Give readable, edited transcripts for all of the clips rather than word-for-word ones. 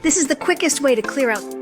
This is the quickest way to clear out.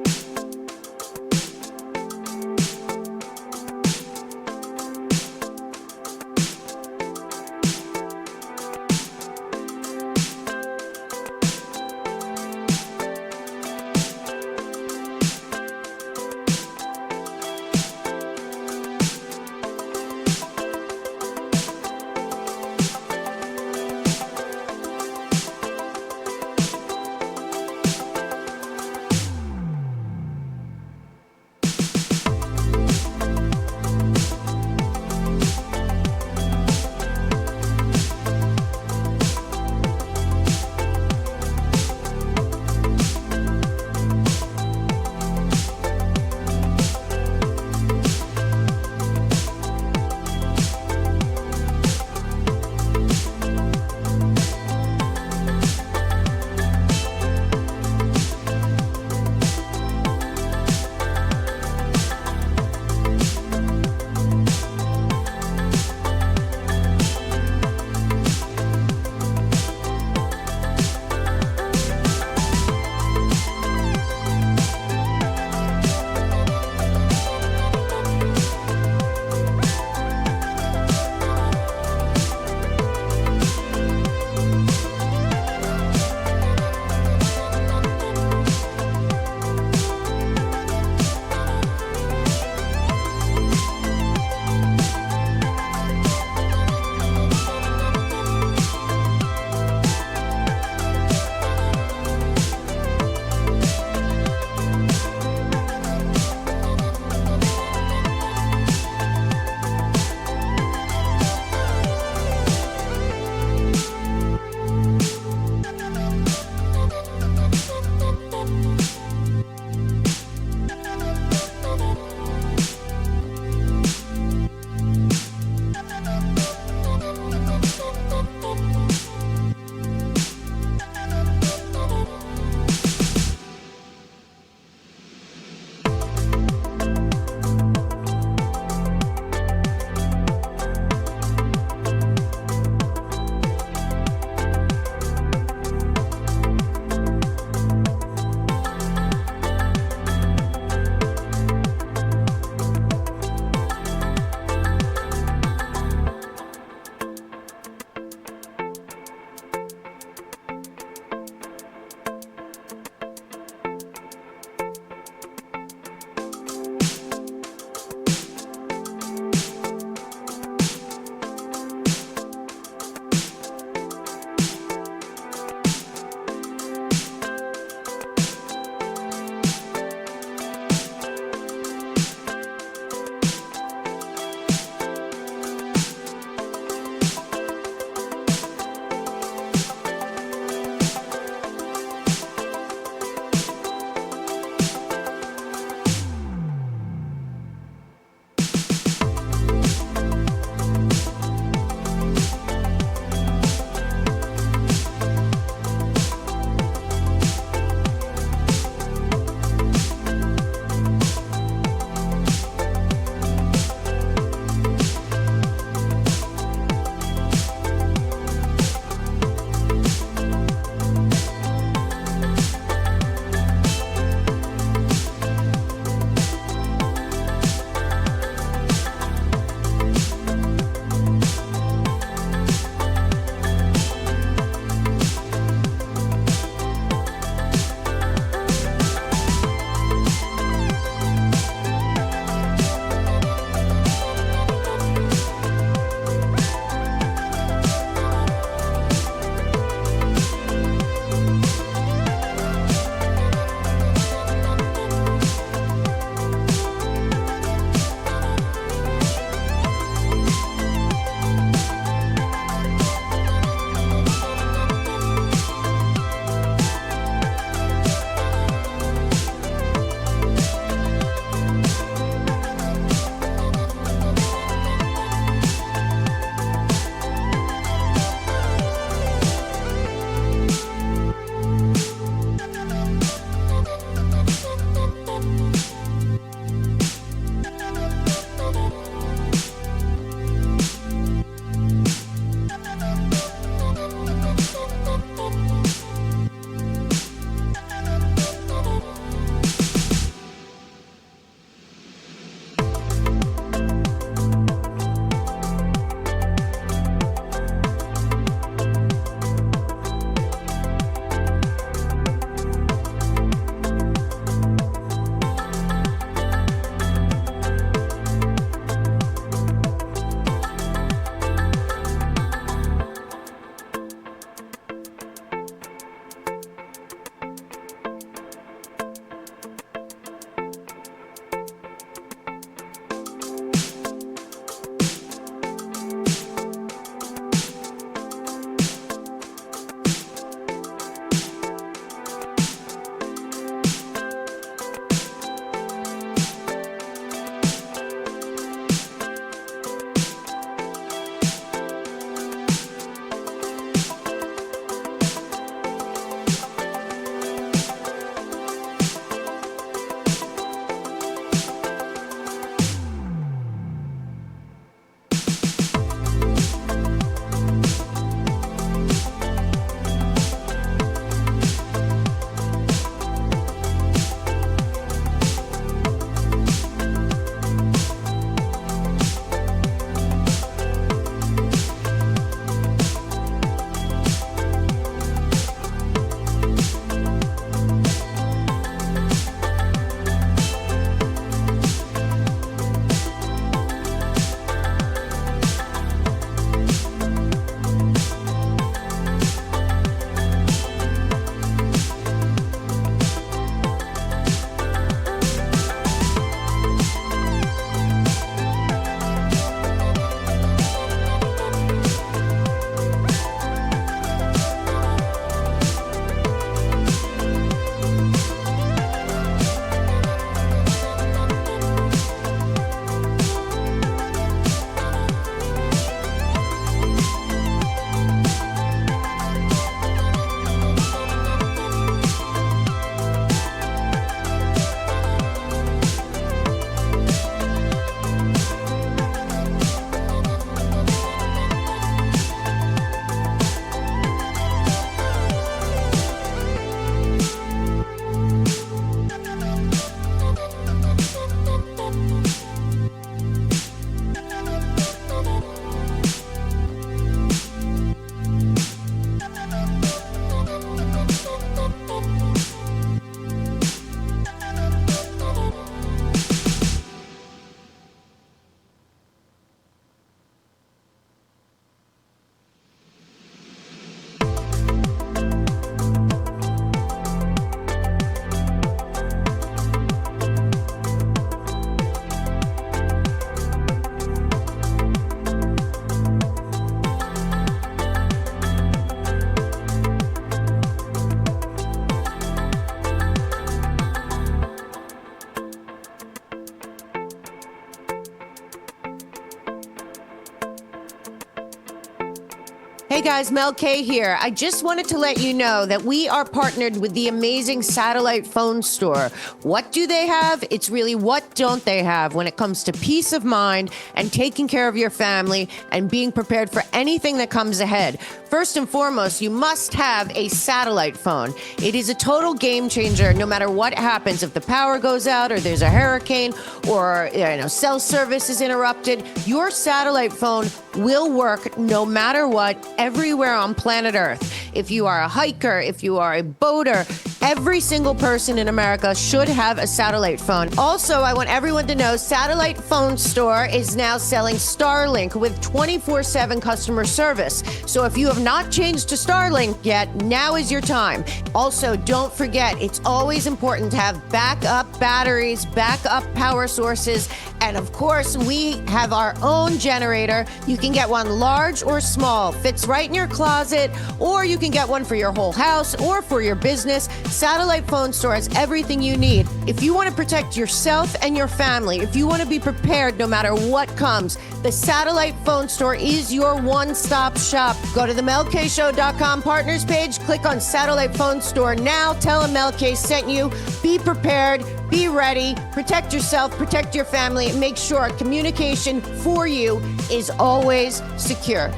Hey guys, Mel K here. I just wanted to let you know that we are partnered with the amazing Satellite Phone Store. What do they have? It's really what don't they have when it comes to peace of mind and taking care of your family and being prepared for anything that comes ahead. First and foremost, you must have a satellite phone. It is a total game changer no matter what happens. If the power goes out or there's a hurricane or cell service is interrupted, your satellite phone will work no matter what, everywhere on planet Earth. If you are a hiker, if you are a boater, every single person in America should have a satellite phone. Also, I want everyone to know Satellite Phone Store is now selling Starlink with 24/7 customer service. So if you have not changed to Starlink yet, now is your time. Also, don't forget, it's always important to have backup batteries, backup power sources, and of course, we have our own generator. You can get one large or small, fits right in your closet, or you can get one for your whole house or for your business. Satellite Phone Store has everything you need. If you want to protect yourself and your family, if you want to be prepared no matter what comes, the Satellite Phone Store is your one-stop shop. Go to the MelKShow.com partners page, click on Satellite Phone Store now, tell them Mel K sent you, be prepared, be ready, protect yourself, protect your family, and make sure communication for you is always secure.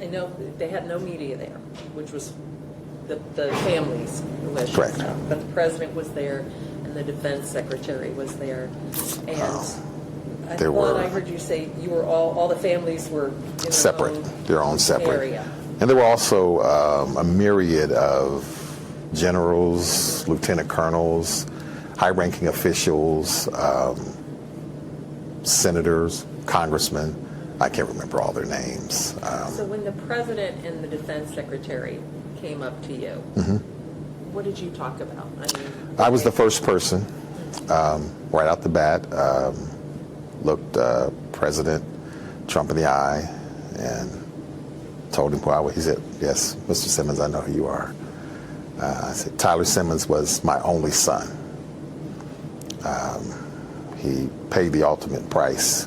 I know they had no media there, which was the family's wish. Correct. But the president was there, and the defense secretary was there, and I heard you say you were all the families were in separate. Their own separate area. And there were also a myriad of generals, lieutenant colonels, high-ranking officials, senators, congressmen. I can't remember all their names. So when the president and the defense secretary came up to you, what did you talk about? I was the first person, right out the bat, looked President Trump in the eye and told him who I was. He said, "Yes, Mr. Simmons, I know who you are." I said, "Tyler Simmons was my only son. He paid the ultimate price."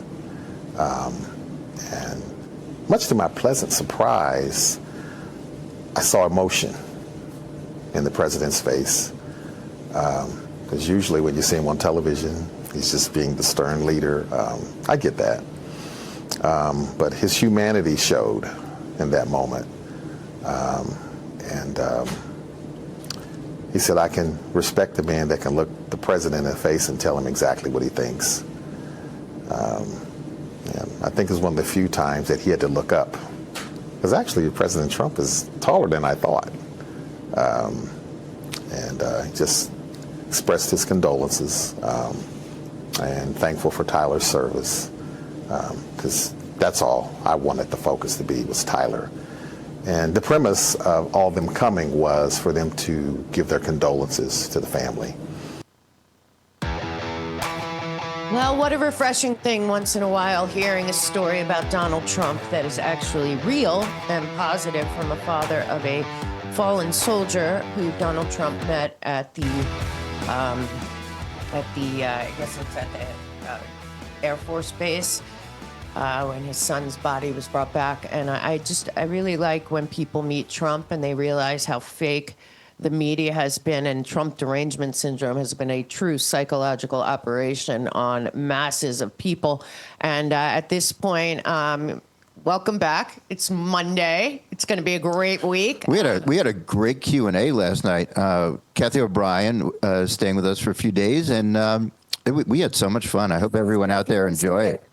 And much to my pleasant surprise, I saw emotion in the president's face. Because usually when you see him on television, he's just being the stern leader. I get that. But his humanity showed in that moment. He said, "I can respect a man that can look the president in the face and tell him exactly what he thinks." I think it's one of the few times that he had to look up. Because actually, President Trump is taller than I thought. He just expressed his condolences and thankful for Tyler's service. Because that's all I wanted the focus to be, was Tyler. And the premise of all them coming was for them to give their condolences to the family. Well, what a refreshing thing once in a while, hearing a story about Donald Trump that is actually real and positive from a father of a fallen soldier who Donald Trump met at the I guess it's at the Air Force Base when his son's body was brought back. And I really like when people meet Trump and they realize how fake the media has been, and Trump derangement syndrome has been a true psychological operation on masses of people. And at this point, welcome back. It's Monday. It's going to be a great week. We had a great Q&A last night. Kathy O'Brien staying with us for a few days, and we had so much fun. I hope everyone out there enjoyed it.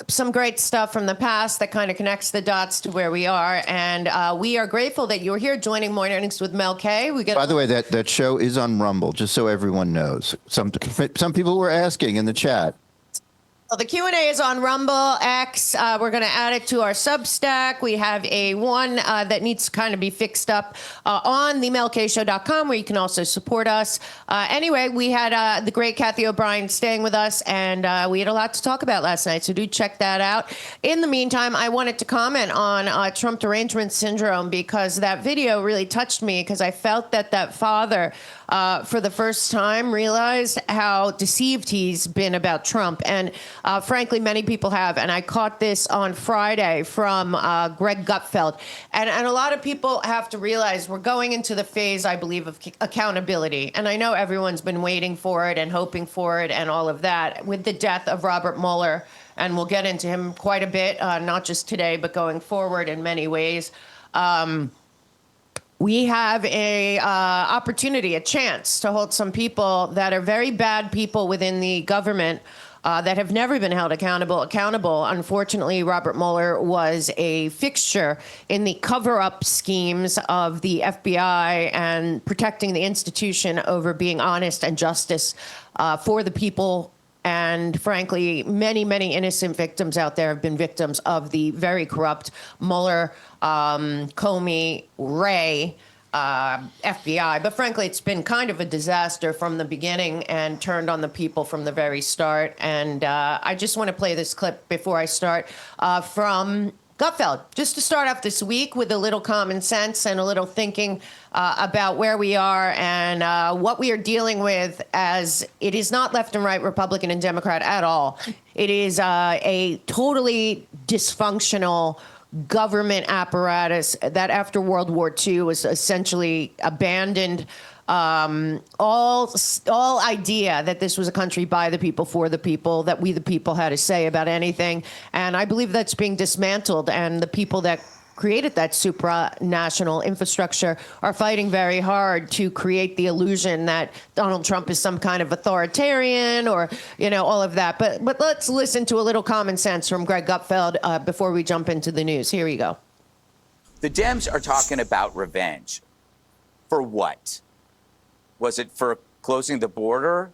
some great stuff from the past that kind of connects the dots to where we are. And we are grateful that you're here joining Mornings with Mel K. By the way, that show is on Rumble, just so everyone knows. Some people were asking in the chat. Well, the Q&A is on Rumble X. We're going to add it to our Substack. We have a one that needs to kind of be fixed up on the melkshow.com, where you can also support us. Anyway, we had the great Kathy O'Brien staying with us, and we had a lot to talk about last night, so do check that out. In the meantime, I wanted to comment on Trump derangement syndrome, because that video really touched me, because I felt that father, for the first time, realized how deceived he's been about Trump. And frankly, many people have. And I caught this on Friday from Greg Gutfeld. And a lot of people have to realize we're going into the phase, I believe, of accountability. And I know everyone's been waiting for it and hoping for it and all of that with the death of Robert Mueller. And we'll get into him quite a bit, not just today, but going forward in many ways. We have a opportunity, a chance to hold some people that are very bad people within the government that have never been held accountable. Unfortunately, Robert Mueller was a fixture in the cover-up schemes of the FBI and protecting the institution over being honest and justice for the people. And frankly, many, many innocent victims out there have been victims of the very corrupt Mueller, Comey, Wray, FBI. But frankly, it's been kind of a disaster from the beginning and turned on the people from the very start. And I just want to play this clip before I start from Gutfeld, just to start off this week with a little common sense and a little thinking about where we are and what we are dealing with, as it is not left and right, Republican and Democrat at all. It is a totally dysfunctional government apparatus that after World War II was essentially abandoned. All idea that this was a country by the people, for the people, that we the people had a say about anything. And I believe that's being dismantled, and the people that created that supranational infrastructure are fighting very hard to create the illusion that Donald Trump is some kind of authoritarian or, all of that. But let's listen to a little common sense from Greg Gutfeld before we jump into the news. Here you go. The Dems are talking about revenge. For what? Was it for closing the border?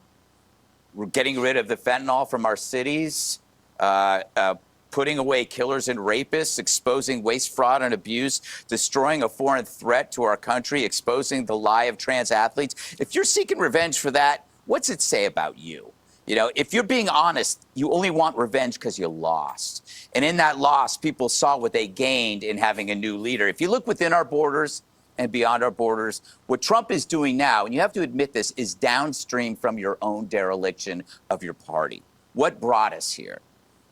We're getting rid of the fentanyl from our cities? Putting away killers and rapists, exposing waste, fraud, and abuse, destroying a foreign threat to our country, exposing the lie of trans athletes. If you're seeking revenge for that, what's it say about you? If you're being honest, you only want revenge because you lost. And in that loss, people saw what they gained in having a new leader. If you look within our borders and beyond our borders, what Trump is doing now, and you have to admit this, is downstream from your own dereliction of your party. What brought us here?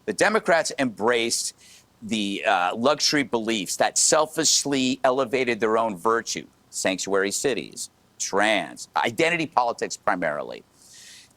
The Democrats embraced the luxury beliefs that selfishly elevated their own virtue, sanctuary cities, trans, identity politics primarily.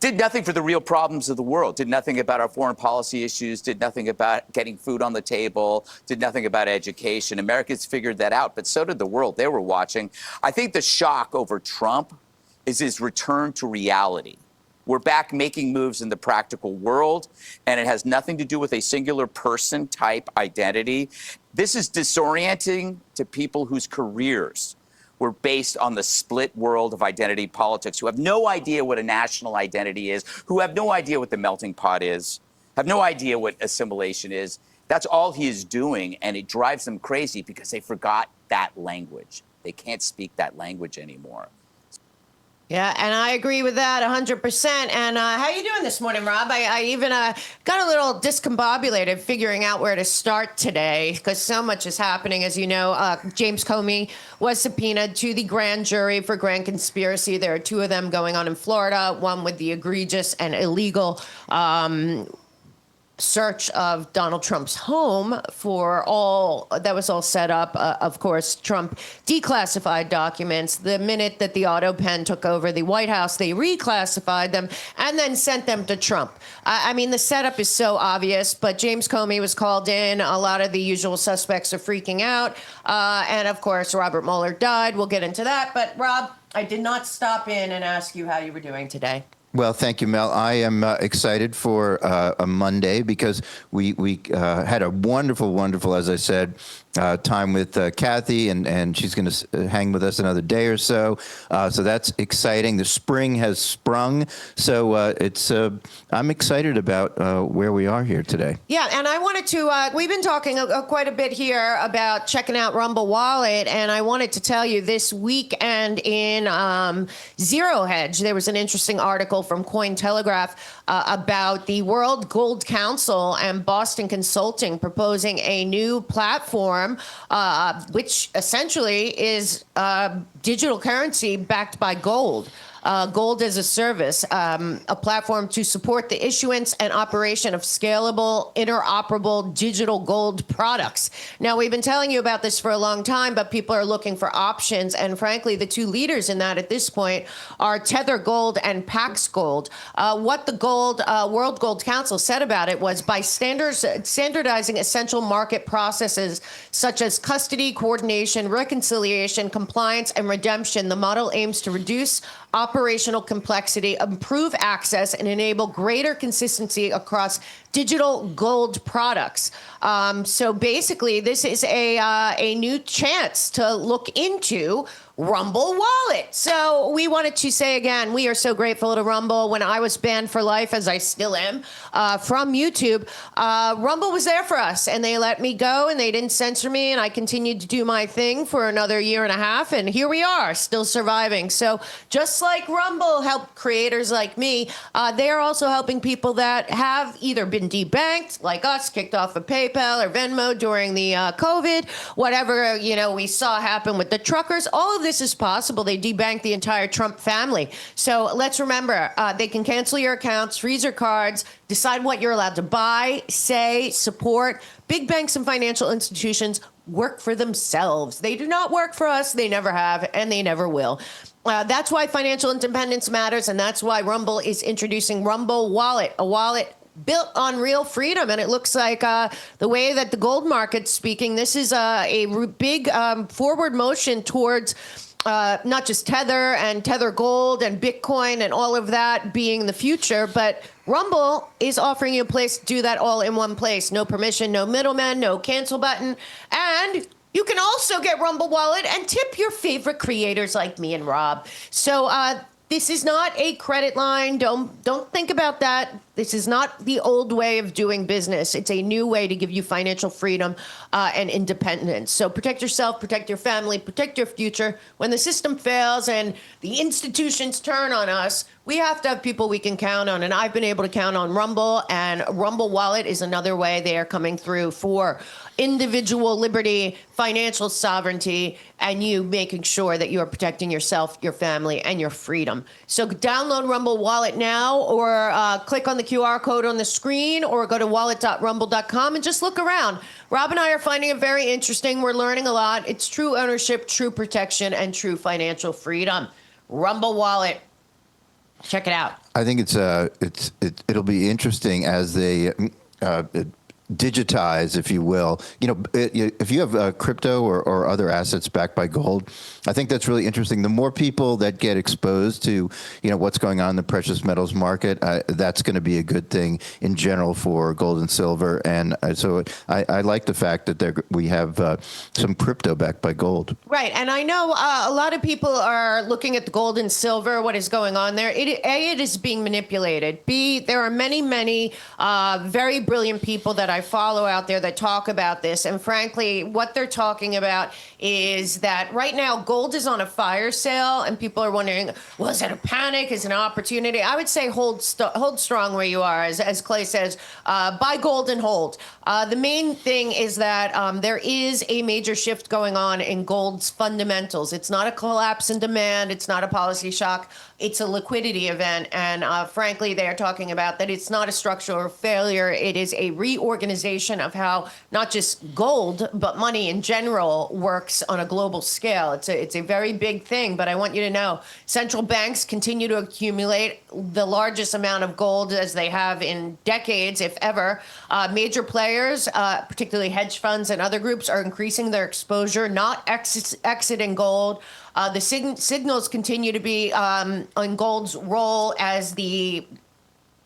Did nothing for the real problems of the world, did nothing about our foreign policy issues, did nothing about getting food on the table, did nothing about education. Americans figured that out, but so did the world. They were watching. I think the shock over Trump is his return to reality. We're back making moves in the practical world, and it has nothing to do with a singular person type identity. This is disorienting to people whose careers were based on the split world of identity politics, who have no idea what a national identity is, who have no idea what the melting pot is, have no idea what assimilation is. That's all he is doing, and it drives them crazy because they forgot that language. They can't speak that language anymore. Yeah, and I agree with that 100%. And how you doing this morning, Rob? I even got a little discombobulated figuring out where to start today because so much is happening. As you know, James Comey was subpoenaed to the grand jury for grand conspiracy. There are two of them going on in Florida, one with the egregious and illegal search of Donald Trump's home for all that was all set up. Of course, Trump declassified documents. The minute that the auto pen took over the White House, they reclassified them and then sent them to Trump. I mean, the setup is so obvious, but James Comey was called in. A lot of the usual suspects are freaking out. And of course, Robert Mueller died. We'll get into that. But Rob, I did not stop in and ask you how you were doing today. Well, thank you, Mel. I am excited for a Monday because we had a wonderful, as I said, time with Kathy, and she's going to hang with us another day or so. So that's exciting. The spring has sprung, so I'm excited about where we are here today. Yeah, and I wanted to, we've been talking quite a bit here about checking out Rumble Wallet, and I wanted to tell you this weekend in Zero Hedge, there was an interesting article from Cointelegraph about the World Gold Council and Boston Consulting proposing a new platform, which essentially is digital currency backed by gold. Gold as a service, a platform to support the issuance and operation of scalable, interoperable digital gold products. Now, we've been telling you about this for a long time, but people are looking for options. And frankly, the two leaders in that at this point are Tether Gold and Pax Gold. What the World Gold Council said about it was by standardizing essential market processes such as custody, coordination, reconciliation, compliance, and redemption, the model aims to reduce operational complexity, improve access, and enable greater consistency across digital gold products. So basically, this is a new chance to look into Rumble Wallet. So we wanted to say again, we are so grateful to Rumble. When I was banned for life, as I still am, from YouTube, Rumble was there for us, and they let me go, and they didn't censor me, and I continued to do my thing for another year and a half, and here we are, still surviving. So just like Rumble helped creators like me, they are also helping people that have either been debanked, like us, kicked off of PayPal or Venmo during the COVID, whatever we saw happen with the truckers. All of this is possible. They debanked the entire Trump family. So let's remember, they can cancel your accounts, freeze your cards, decide what you're allowed to buy, say, support. Big banks and financial institutions work for themselves. They do not work for us. They never have, and they never will. That's why financial independence matters, and that's why Rumble is introducing Rumble Wallet, a wallet built on real freedom. And it looks like the way that the gold market's speaking, this is a big forward motion towards not just Tether and Tether Gold and Bitcoin and all of that being the future, but Rumble is offering you a place to do that all in one place. No permission, no middleman, no cancel button. And you can also get Rumble Wallet and tip your favorite creators like me and Rob. So this is not a credit line. Don't think about that. This is not the old way of doing business. It's a new way to give you financial freedom and independence. So protect yourself, protect your family, protect your future. When the system fails and the institutions turn on us, we have to have people we can count on. And I've been able to count on Rumble, and Rumble Wallet is another way they are coming through for individual liberty, financial sovereignty, and you making sure that you are protecting yourself, your family, and your freedom. So download Rumble Wallet now, or click on the QR code on the screen, or go to wallet.rumble.com and just look around. Rob and I are finding it very interesting. We're learning a lot. It's true ownership, true protection, and true financial freedom. Rumble Wallet. Check it out. I think it'll be interesting as they digitize, if you will. If you have crypto or other assets backed by gold, I think that's really interesting. The more people that get exposed to, what's going on in the precious metals market, that's going to be a good thing in general for gold and silver. And so I like the fact that we have some crypto backed by gold. Right. And I know a lot of people are looking at the gold and silver, what is going on there. It is being manipulated. B, there are many very brilliant people that I follow out there that talk about this. And frankly, what they're talking about is that right now gold is on a fire sale, and people are wondering, well, is it a panic? Is it an opportunity? I would say hold strong where you are. As Clay says, buy gold and hold. The main thing is that there is a major shift going on in gold's fundamentals. It's not a collapse in demand. It's not a policy shock. It's a liquidity event. And frankly, they are talking about that it's not a structural failure. It is a reorganization organization of how not just gold, but money in general works on a global scale. It's a very big thing, but I want you to know central banks continue to accumulate the largest amount of gold as they have in decades, if ever. Major players, particularly hedge funds and other groups, are increasing their exposure, not exiting gold. The signals continue to be on gold's role as the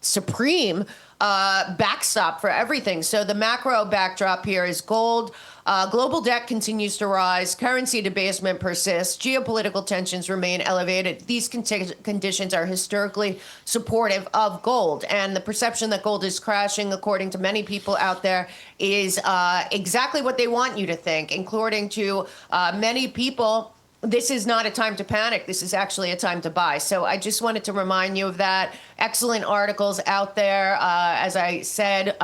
supreme backstop for everything. So the macro backdrop here is gold. Global debt continues to rise. Currency debasement persists. Geopolitical tensions remain elevated. These conditions are historically supportive of gold. And the perception that gold is crashing, according to many people out there, is exactly what they want you to think. According to many people, this is not a time to panic. This is actually a time to buy. So I just wanted to remind you of that. Excellent articles out there. As I said,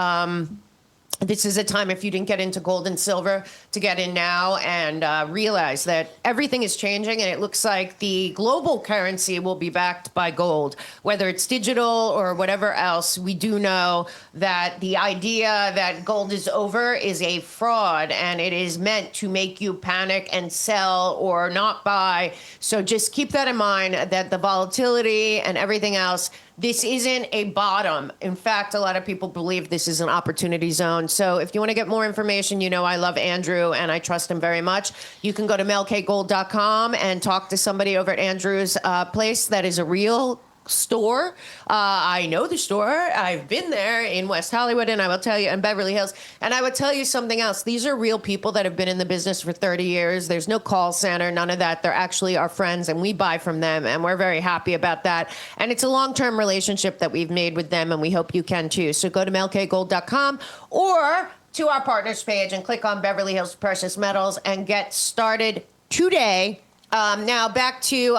this is a time, if you didn't get into gold and silver, to get in now and realize that everything is changing, and it looks like the global currency will be backed by gold. Whether it's digital or whatever else, we do know that the idea that gold is over is a fraud, and it is meant to make you panic and sell or not buy. So just keep that in mind, that the volatility and everything else, this isn't a bottom. In fact, a lot of people believe this is an opportunity zone. So if you want to get more information, you know I love Andrew and I trust him very much. You can go to melkgold.com and talk to somebody over at Andrew's place that is a real store. I know the store. I've been there in West Hollywood, and I will tell you, in Beverly Hills. And I would tell you something else. These are real people that have been in the business for 30 years. There's no call center, none of that. They're actually our friends, and we buy from them, and we're very happy about that. And it's a long-term relationship that we've made with them, and we hope you can too. So go to melkgold.com or to our partners page and click on Beverly Hills Precious Metals and get started today. Now back to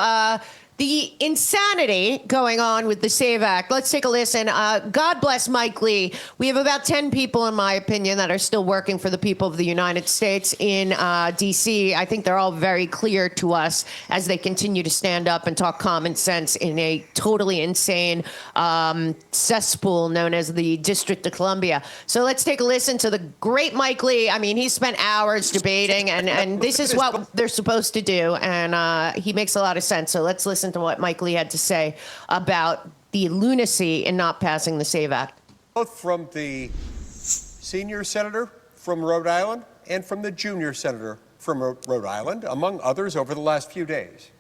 the insanity going on with the SAVE Act. Let's take a listen. God bless Mike Lee. We have about 10 people, in my opinion, that are still working for the people of the United States in D.C. I think they're all very clear to us as they continue to stand up and talk common sense in a totally insane cesspool known as the District of Columbia. So let's take a listen to the great Mike Lee. I mean, he spent hours debating, and this is what they're supposed to do, and he makes a lot of sense. So let's listen to what Mike Lee had to say about the lunacy in not passing the SAVE Act. Both from the senior senator from Rhode Island and from the junior senator from Rhode Island, among others, over the last few days.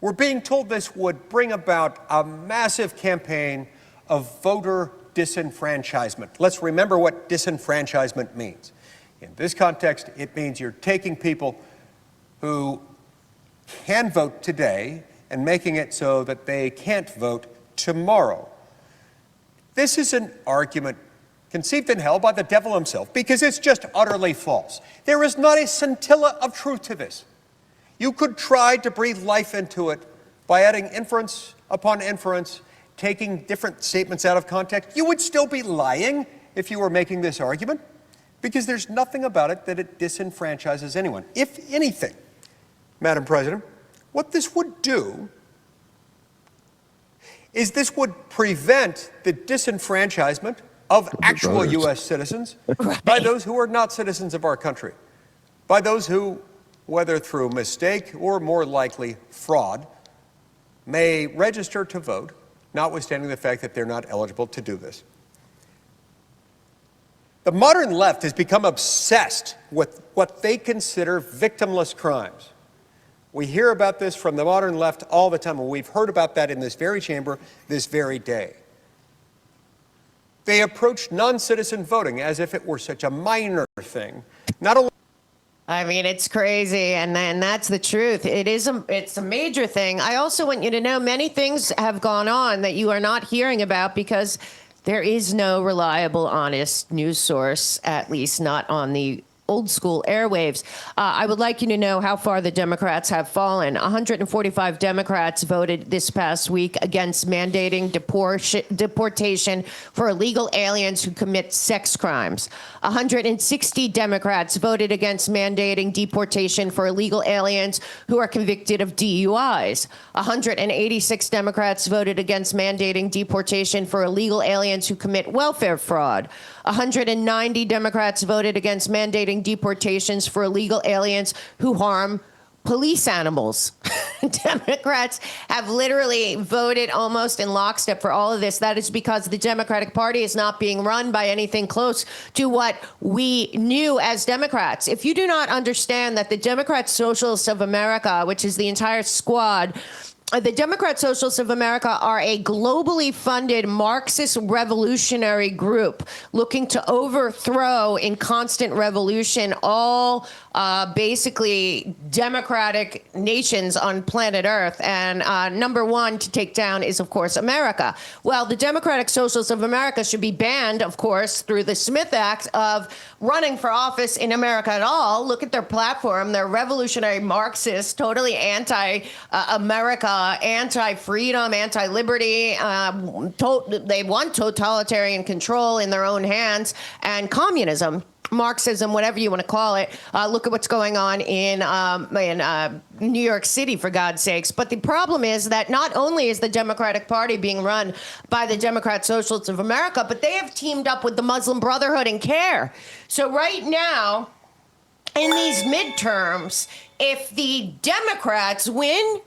We're being told this would bring about a massive campaign of voter disenfranchisement. Let's remember what disenfranchisement means. In this context, it means you're taking people who can vote today and making it so that they can't vote tomorrow. This is an argument conceived and held by the devil himself because it's just utterly false. There is not a scintilla of truth to this. You could try to breathe life into it by adding inference upon inference, taking different statements out of context. You would still be lying if you were making this argument because there's nothing about it that it disenfranchises anyone. If anything, Madam President, what this would do is this would prevent the disenfranchisement of actual U.S. citizens by those who are not citizens of our country, by those who, whether through mistake or more likely fraud, may register to vote, notwithstanding the fact that they're not eligible to do this. The modern left has become obsessed with what they consider victimless crimes. We hear about this from the modern left all the time, and we've heard about that in this very chamber this very day. They approach non-citizen voting as if it were such a minor thing. Not only I mean, it's crazy, and that's the truth. It's a major thing. I also want you to know many things have gone on that you are not hearing about because there is no reliable, honest news source, at least not on the old school airwaves. I would like you to know how far the Democrats have fallen. 145 Democrats voted this past week against mandating deportation for illegal aliens who commit sex crimes. 160 Democrats voted against mandating deportation for illegal aliens who are convicted of DUIs. 186 Democrats voted against mandating deportation for illegal aliens who commit welfare fraud. 190 Democrats voted against mandating deportations for illegal aliens who harm police animals. Democrats have literally voted almost in lockstep for all of this. That is because the Democratic Party is not being run by anything close to what we knew as Democrats. If you do not understand that the Democrat Socialists of America, which is the entire squad, the Democrat Socialists of America are a globally funded Marxist revolutionary group looking to overthrow in constant revolution all basically democratic nations on planet Earth. And number one to take down is, of course, America. Well, the Democratic Socialists of America should be banned, of course, through the Smith Act of running for office in America at all. Look at their platform. They're revolutionary Marxists, totally anti-America, anti-freedom, anti-liberty. They want totalitarian control in their own hands and communism. Marxism, whatever you want to call it. Look at what's going on in New York City, for God's sakes. But the problem is that not only is the Democratic Party being run by the Democrat Socialists of America, but they have teamed up with the Muslim Brotherhood and CARE. So right now, in these midterms, if the Democrats win,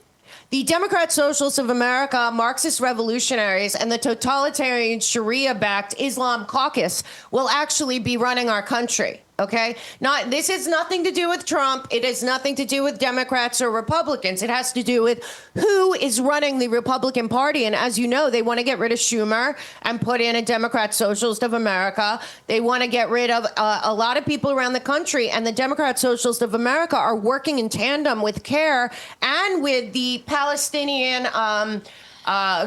the Democrat Socialists of America, Marxist revolutionaries, and the totalitarian Sharia-backed Islam caucus will actually be running our country. Okay? This has nothing to do with Trump. It has nothing to do with Democrats or Republicans. It has to do with who is running the Republican Party. And as you know, they want to get rid of Schumer and put in a Democrat Socialist of America. They want to get rid of a lot of people around the country. And the Democrat Socialists of America are working in tandem with CARE and with the Palestinian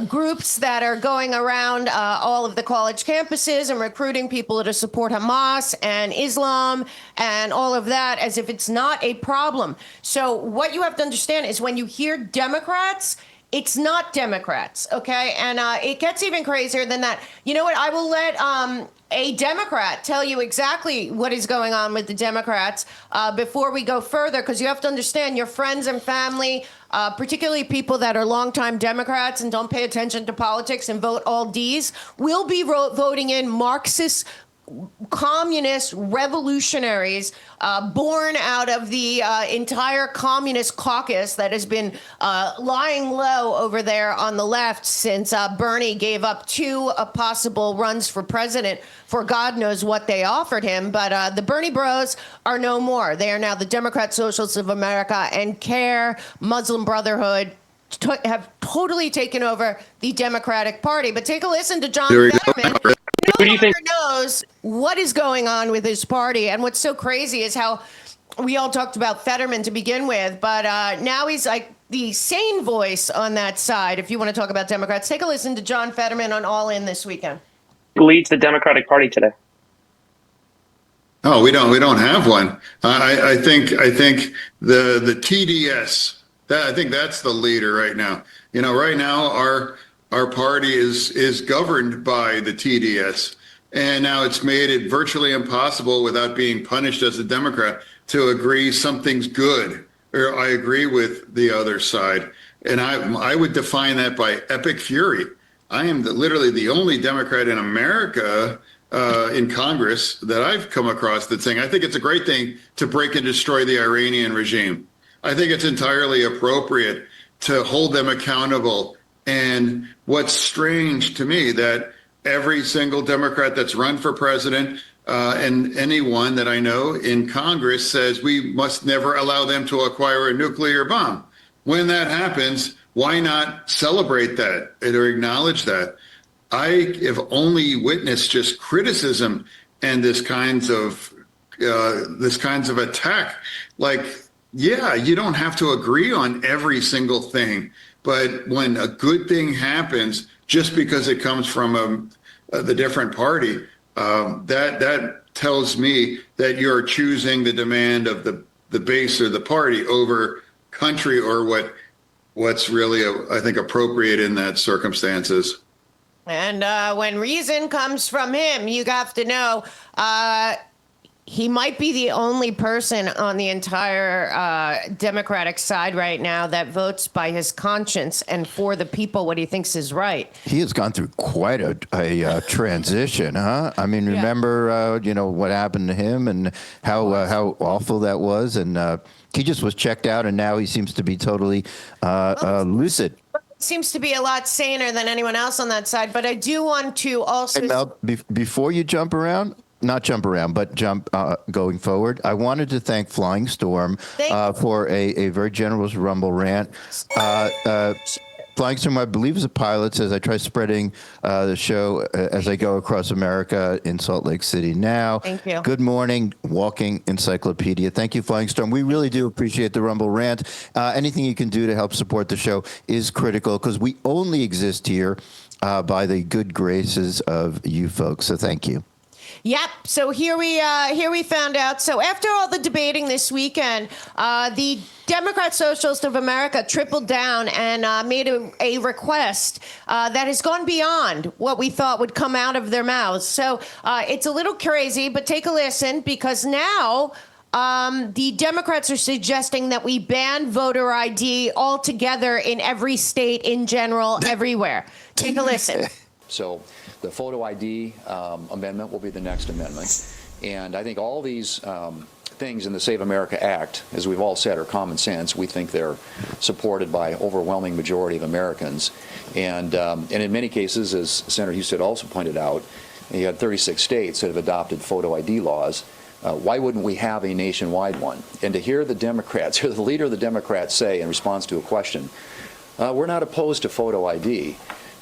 groups that are going around all of the college campuses and recruiting people to support Hamas and Islam and all of that as if it's not a problem. So what you have to understand is when you hear Democrats, it's not Democrats, okay? And it gets even crazier than that. You know what? I will let a Democrat tell you exactly what is going on with the Democrats before we go further, because you have to understand your friends and family, particularly people that are longtime Democrats and don't pay attention to politics and vote all D's, will be voting in Marxist communist revolutionaries born out of the entire communist caucus that has been lying low over there on the left since Bernie gave up two possible runs for president for God knows what they offered him. But the Bernie bros are no more. They are now the Democrat Socialists of America, and CARE, Muslim Brotherhood, have totally taken over the Democratic Party. But take a listen to John Fetterman. No longer knows what is going on with his party. And what's so crazy is how we all talked about Fetterman to begin with, but now he's like the sane voice on that side. If you want to talk about Democrats, take a listen to John Fetterman on All In this weekend. Leads the Democratic Party today? Oh, we don't have one. I think the TDS. I think that's the leader right now. You know, right now our party is governed by the TDS, and now it's made it virtually impossible without being punished as a Democrat to agree something's good, or I agree with the other side. And I would define that by epic fury. I am literally the only Democrat in America in Congress that I've come across that's saying, I think it's a great thing to break and destroy the Iranian regime. I think it's entirely appropriate to hold them accountable. And what's strange to me that every single Democrat that's run for president and anyone that I know in Congress says we must never allow them to acquire a nuclear bomb. When that happens, why not celebrate that or acknowledge that? I have only witnessed just criticism and this kinds of attack. Like, yeah, you don't have to agree on every single thing, but when a good thing happens, just because it comes from the different party, that tells me that you're choosing the demand of the base or the party over country or what's really, I think, appropriate in that circumstances. And when reason comes from him, you have to know he might be the only person on the entire Democratic side right now that votes by his conscience and for the people what he thinks is right. He has gone through quite a transition, huh? I mean, remember, what happened to him and how awful that was, and he just was checked out, and now he seems to be totally lucid. Seems to be a lot saner than anyone else on that side, but I do want to also... Hey, Mel, before you jump around, not jump around, but jump going forward, I wanted to thank Flying Storm for a very generous Rumble rant. Flying Storm, I believe, is a pilot, says I try spreading the show as I go across America in Salt Lake City now. Thank you. Good morning, walking encyclopedia. Thank you, Flying Storm. We really do appreciate the Rumble rant. Anything you can do to help support the show is critical because we only exist here by the good graces of you folks. So thank you. Yep. So here we found out. So after all the debating this weekend, the Democrat Socialists of America tripled down and made a request that has gone beyond what we thought would come out of their mouths. So it's a little crazy, but take a listen because now the Democrats are suggesting that we ban voter ID altogether in every state, in general, everywhere. Take a listen. So the photo ID amendment will be the next amendment. And I think all these things in the Save America Act, as we've all said, are common sense. We think they're supported by overwhelming majority of Americans. And in many cases, as Senator Husted also pointed out, you had 36 states that have adopted photo ID laws. Why wouldn't we have a nationwide one? And to hear the Democrats, hear the leader of the Democrats say in response to a question, we're not opposed to photo ID,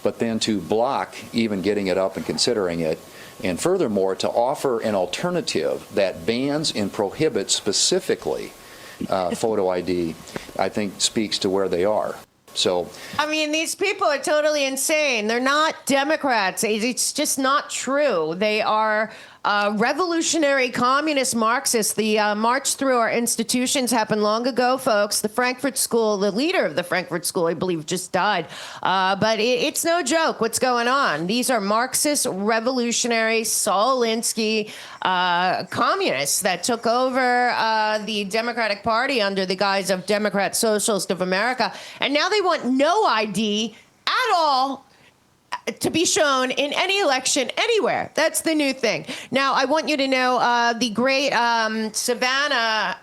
but then to block even getting it up and considering it, and furthermore, to offer an alternative that bans and prohibits specifically photo ID, I think speaks to where they are. So, I mean, these people are totally insane. They're not Democrats. It's just not true. They are revolutionary communist Marxists. The march through our institutions happened long ago, folks. The Frankfurt School, the leader of the Frankfurt School, I believe, just died. But it's no joke what's going on. These are Marxist, revolutionary, Saul Alinsky communists that took over the Democratic Party under the guise of Democrat Socialist of America. And now they want no ID at all to be shown in any election anywhere. That's the new thing. Now, I want you to know the great Savannah,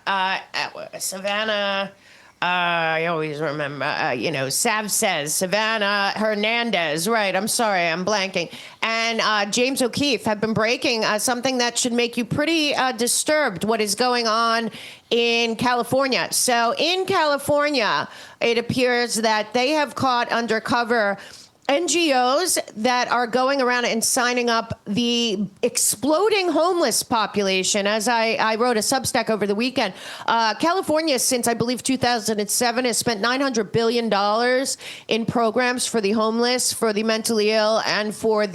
I always remember, Sav says, Savannah Hernandez, right, I'm sorry, I'm blanking, and James O'Keefe have been breaking something that should make you pretty disturbed, what is going on in California. So in California, it appears that they have caught undercover NGOs that are going around and signing up the exploding homeless population. As I wrote a Substack over the weekend, California, since I believe 2007, has spent $900 billion in programs for the homeless, for the mentally ill, and for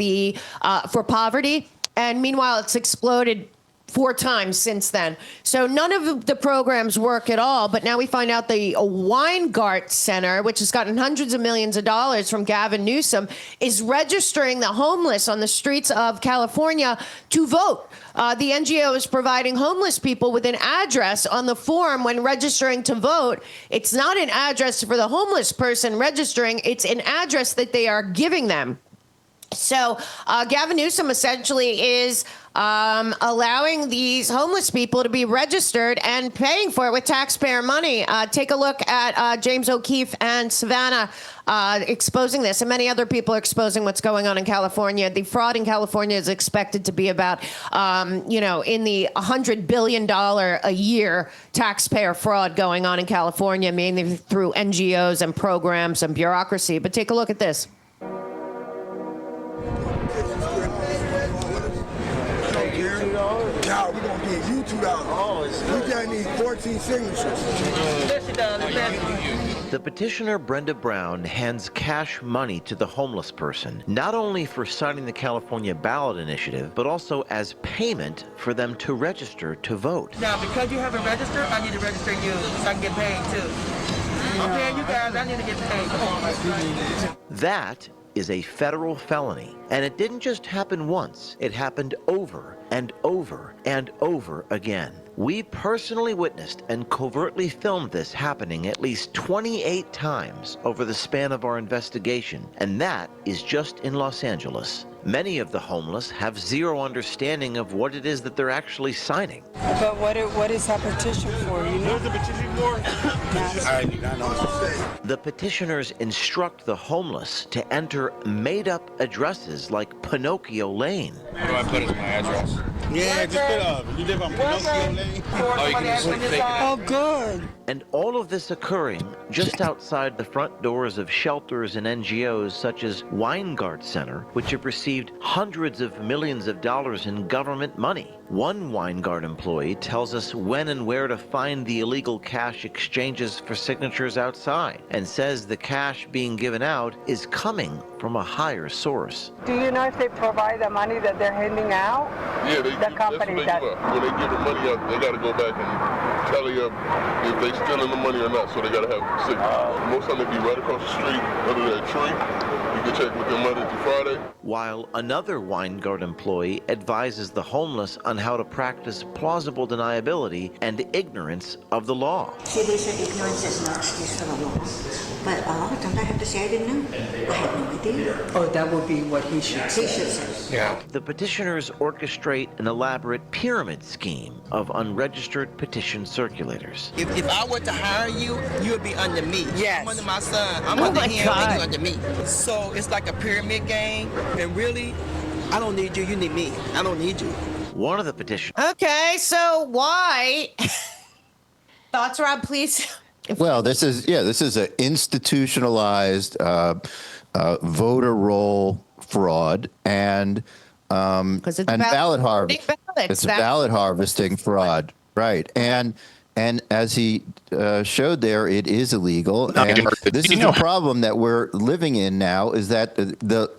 poverty. And meanwhile, it's exploded 4 times since then. So none of the programs work at all. But now we find out the Weingart Center, which has gotten hundreds of millions of dollars from Gavin Newsom, is registering the homeless on the streets of California to vote. The NGO is providing homeless people with an address on the form when registering to vote. It's not an address for the homeless person registering. It's an address that they are giving them. So Gavin Newsom essentially is allowing these homeless people to be registered and paying for it with taxpayer money. Take a look at James O'Keefe and Savannah exposing this, and many other people are exposing what's going on in California. The fraud in California is expected to be about, in the $100 billion a year taxpayer fraud going on in California, mainly through NGOs and programs and bureaucracy. But take a look at this. Now we're gonna give you $2. We just need 14 signatures. The petitioner, Brenda Brown, hands cash money to the homeless person, not only for signing the California ballot initiative, but also as payment for them to register to vote. Now, because you haven't registered, I need to register you so I can get paid too. I'm paying you guys, I need to get paid. Come on. That is a federal felony. And it didn't just happen once, it happened over and over and over again. We personally witnessed and covertly filmed this happening at least 28 times over the span of our investigation, and that is just in Los Angeles. Many of the homeless have zero understanding of what it is that they're actually signing. But what is that petition for? You know the petition for? I do not know. The petitioners instruct the homeless to enter made-up addresses like Pinocchio Lane. What do I put as my address? Yeah, just put you live on Pinocchio Lane. Oh, you can just take it out. Oh, good. And all of this occurring just outside the front doors of shelters and NGOs such as Weingart Center, which have received hundreds of millions of dollars in government money. One Weingart employee tells us when and where to find the illegal cash exchanges for signatures outside, and says the cash being given out is coming from a higher source. Do you know if they provide the money that they're handing out? Yeah, the company that's what they do. When they give the money out, they got to go back and tally up if they stealing the money or not, so they got to have signatures. Most of them be right across the street under that tree. You can check with them Monday through Friday. While another Weingart employee advises the homeless on how to practice plausible deniability and ignorance of the law. See, they say ignorance is no excuse for the law. But a lot of times I have to say I didn't know. I had no idea. Oh, that would be what he should say. He should say. Yeah. The petitioners orchestrate an elaborate pyramid scheme of unregistered petition circulators. If I were to hire you, you would be under me. Yes. I'm under my son. I'm Oh under my him, God. and you under me. So it's like a pyramid game. And really, I don't need you. You need me. I don't need you. One of the petitioners. Okay, so why? Thoughts, Rob, please? Well, this is an institutionalized voter roll fraud and ballot harvesting. It's a ballot harvesting fraud, right? And as he showed there, it is illegal. And this is the problem that we're living in now: is that the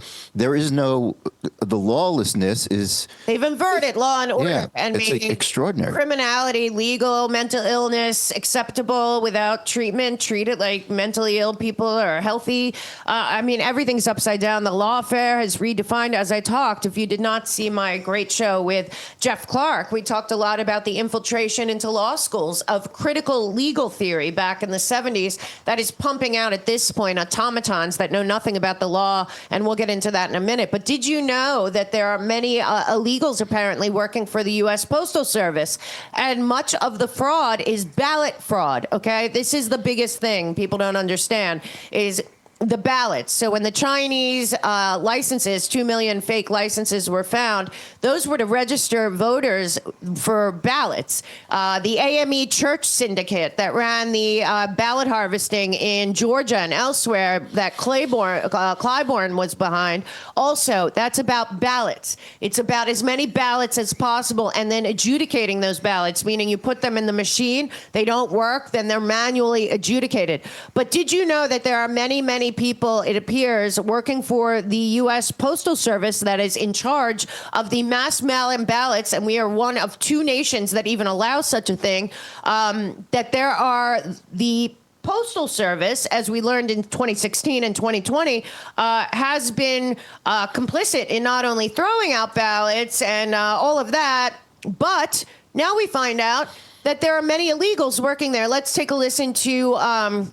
lawlessness is. They've inverted law and order Yeah, and it's made extraordinary. criminality legal, mental illness acceptable without treatment, treated like mentally ill people are healthy. I mean, everything's upside down. The lawfare has redefined. As I talked, if you did not see my great show with Jeff Clark, we talked a lot about the infiltration into law schools of critical legal theory back in the 70s that is pumping out at this point automatons that know nothing about the law, and we'll get into that in a minute. But did you know that there are many illegals apparently working for the U.S. Postal Service, and much of the fraud is ballot fraud, okay? This is the biggest thing people don't understand is the ballots. So when the Chinese licenses, 2 million fake licenses were found, those were to register voters for ballots. The AME Church Syndicate that ran the ballot harvesting in Georgia and elsewhere that Clyburn was behind, also, that's about ballots. It's about as many ballots as possible and then adjudicating those ballots, meaning you put them in the machine, they don't work, then they're manually adjudicated. But did you know that there are many people, it appears, working for the U.S. Postal Service that is in charge of the mass mail-in ballots, and we are one of 2 nations that even allow such a thing, that there are the Postal Service, as we learned in 2016 and 2020, has been complicit in not only throwing out ballots and all of that, but now we find out that there are many illegals working there. Let's take a listen to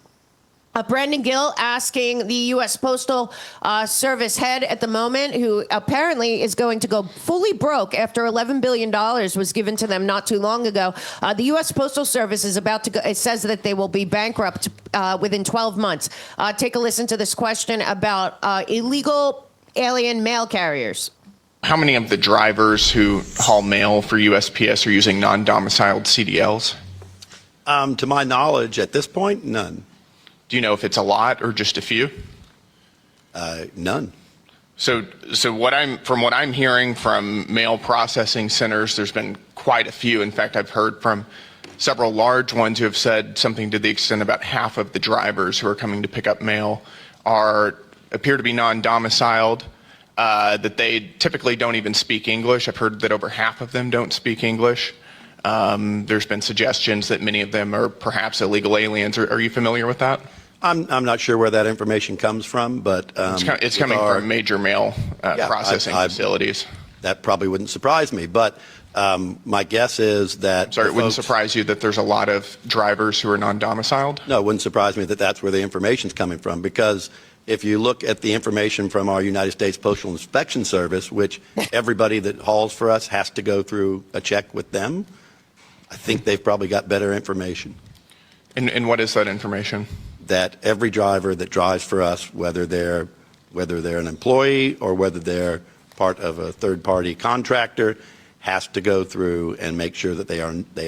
Brandon Gill asking the U.S. Postal Service head at the moment, who apparently is going to go fully broke after $11 billion was given to them not too long ago. The U.S. Postal Service is about to go, it says that they will be bankrupt within 12 months. Take a listen to this question about illegal alien mail carriers. How many of the drivers who haul mail for USPS are using non-domiciled CDLs? To my knowledge, at this point, none. Do you know if it's a lot or just a few? None. So from what I'm hearing from mail processing centers, there's been quite a few. In fact, I've heard from several large ones who have said something to the extent about half of the drivers who are coming to pick up mail appear to be non-domiciled, that they typically don't even speak English. I've heard that over half of them don't speak English. There's been suggestions that many of them are perhaps illegal aliens. Are you familiar with that? I'm not sure where that information comes from, but it's coming from major mail processing facilities. That probably wouldn't surprise me, but my guess is that... Sorry, it wouldn't surprise you that there's a lot of drivers who are non-domiciled? No, it wouldn't surprise me that that's where the information's coming from, because if you look at the information from our United States Postal Inspection Service, which everybody that hauls for us has to go through a check with them, I think they've probably got better information. And what is that information? That every driver that drives for us, whether they're an employee or whether they're part of a third-party contractor, has to go through and make sure that they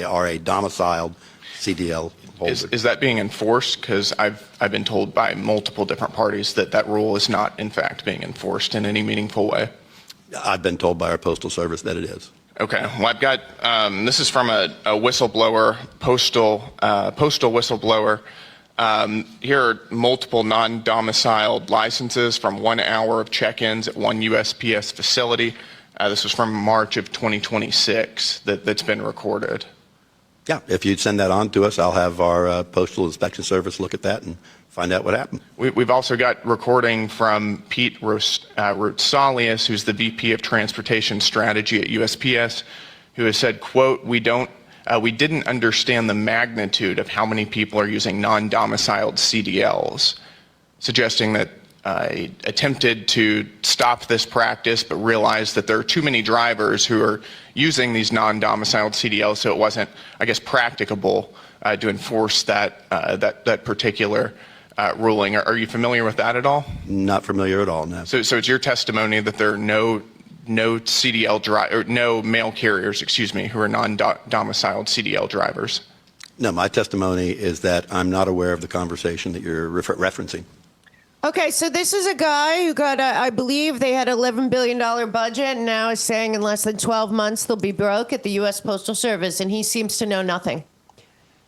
are a domiciled CDL holder. Is that being enforced? Because I've been told by multiple different parties that that rule is not, in fact, being enforced in any meaningful way. I've been told by our Postal Service that it is. Okay. Well, I've got this is from a whistleblower, postal whistleblower. Here are multiple non-domiciled licenses from 1 hour of check-ins at one USPS facility. This was from March of 2026 that's been recorded. Yeah, if you'd send that on to us, I'll have our Postal Inspection Service look at that and find out what happened. We've also got recording from Pete Rosalius, who's the VP of Transportation Strategy at USPS, who has said, quote, we didn't understand the magnitude of how many people are using non-domiciled CDLs, suggesting that attempted to stop this practice, but realized that there are too many drivers who are using these non-domiciled CDLs, so it wasn't, I guess, practicable to enforce that particular ruling. Are you familiar with that at all? Not familiar at all, no. So it's your testimony that there are no CDL or no mail carriers, who are non-domiciled CDL drivers? No, my testimony is that I'm not aware of the conversation that you're referencing. Okay, so this is a guy who got, I believe they had $11 billion budget, and now is saying in less than 12 months they'll be broke at the U.S. Postal Service, and he seems to know nothing.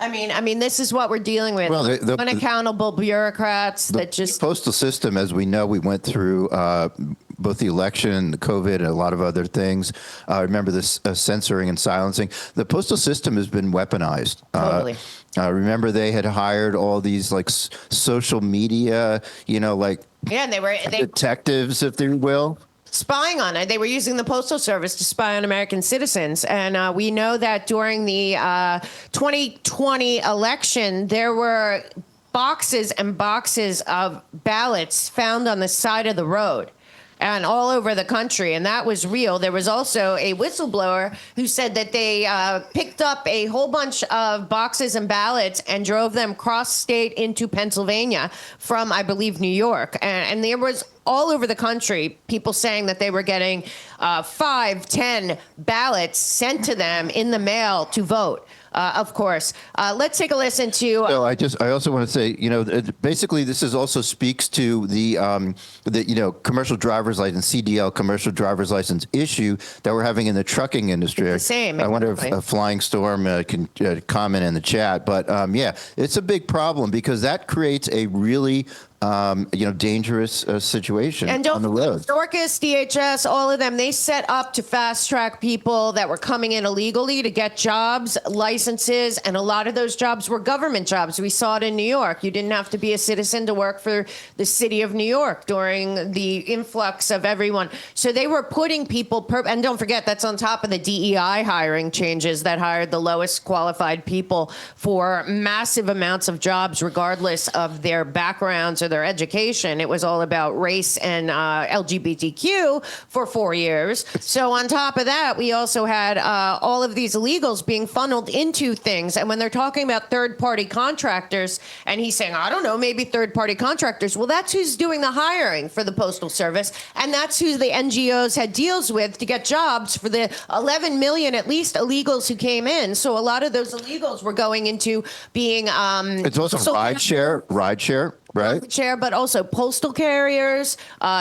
I mean, this is what we're dealing with. Well, unaccountable bureaucrats that just... The postal system, as we know, we went through both the election, the COVID, and a lot of other things. Remember this censoring and silencing. The postal system has been weaponized. Totally. Remember they had hired all these like social media, Yeah, and they detectives, if they will. Spying on it. They were using the Postal Service to spy on American citizens. And we know that during the 2020 election, there were boxes and boxes of ballots found on the side of the road and all over the country, and that was real. There was also a whistleblower who said that they picked up a whole bunch of boxes and ballots and drove them cross-state into Pennsylvania from, I believe, New York. And there was all over the country people saying that they were getting 5, 10 ballots sent to them in the mail to vote. Of course. Let's take a listen to. So I also want to say, basically this also speaks to the commercial driver's license, CDL commercial driver's license issue that we're having in the trucking industry. The same. I wonder if Flying Storm can comment in the chat, but yeah, it's a big problem because that creates a really dangerous situation on the road. Dorcas, DHS, all of them, they set up to fast track people that were coming in illegally to get jobs, licenses, and a lot of those jobs were government jobs. We saw it in New York. You didn't have to be a citizen to work for the city of New York during the influx of everyone. So they were putting people, and don't forget, that's on top of the DEI hiring changes that hired the lowest qualified people for massive amounts of jobs, regardless of their backgrounds or their education. It was all about race and LGBTQ for 4 years. So on top of that, we also had all of these illegals being funneled into things. And when they're talking about third-party contractors, and he's saying, I don't know, maybe third-party contractors. Well, that's who's doing the hiring for the Postal Service, and that's who the NGOs had deals with to get jobs for the 11 million, at least, illegals who came in. So a lot of those illegals were going into being... it's also rideshare, right? Share, but also postal carriers,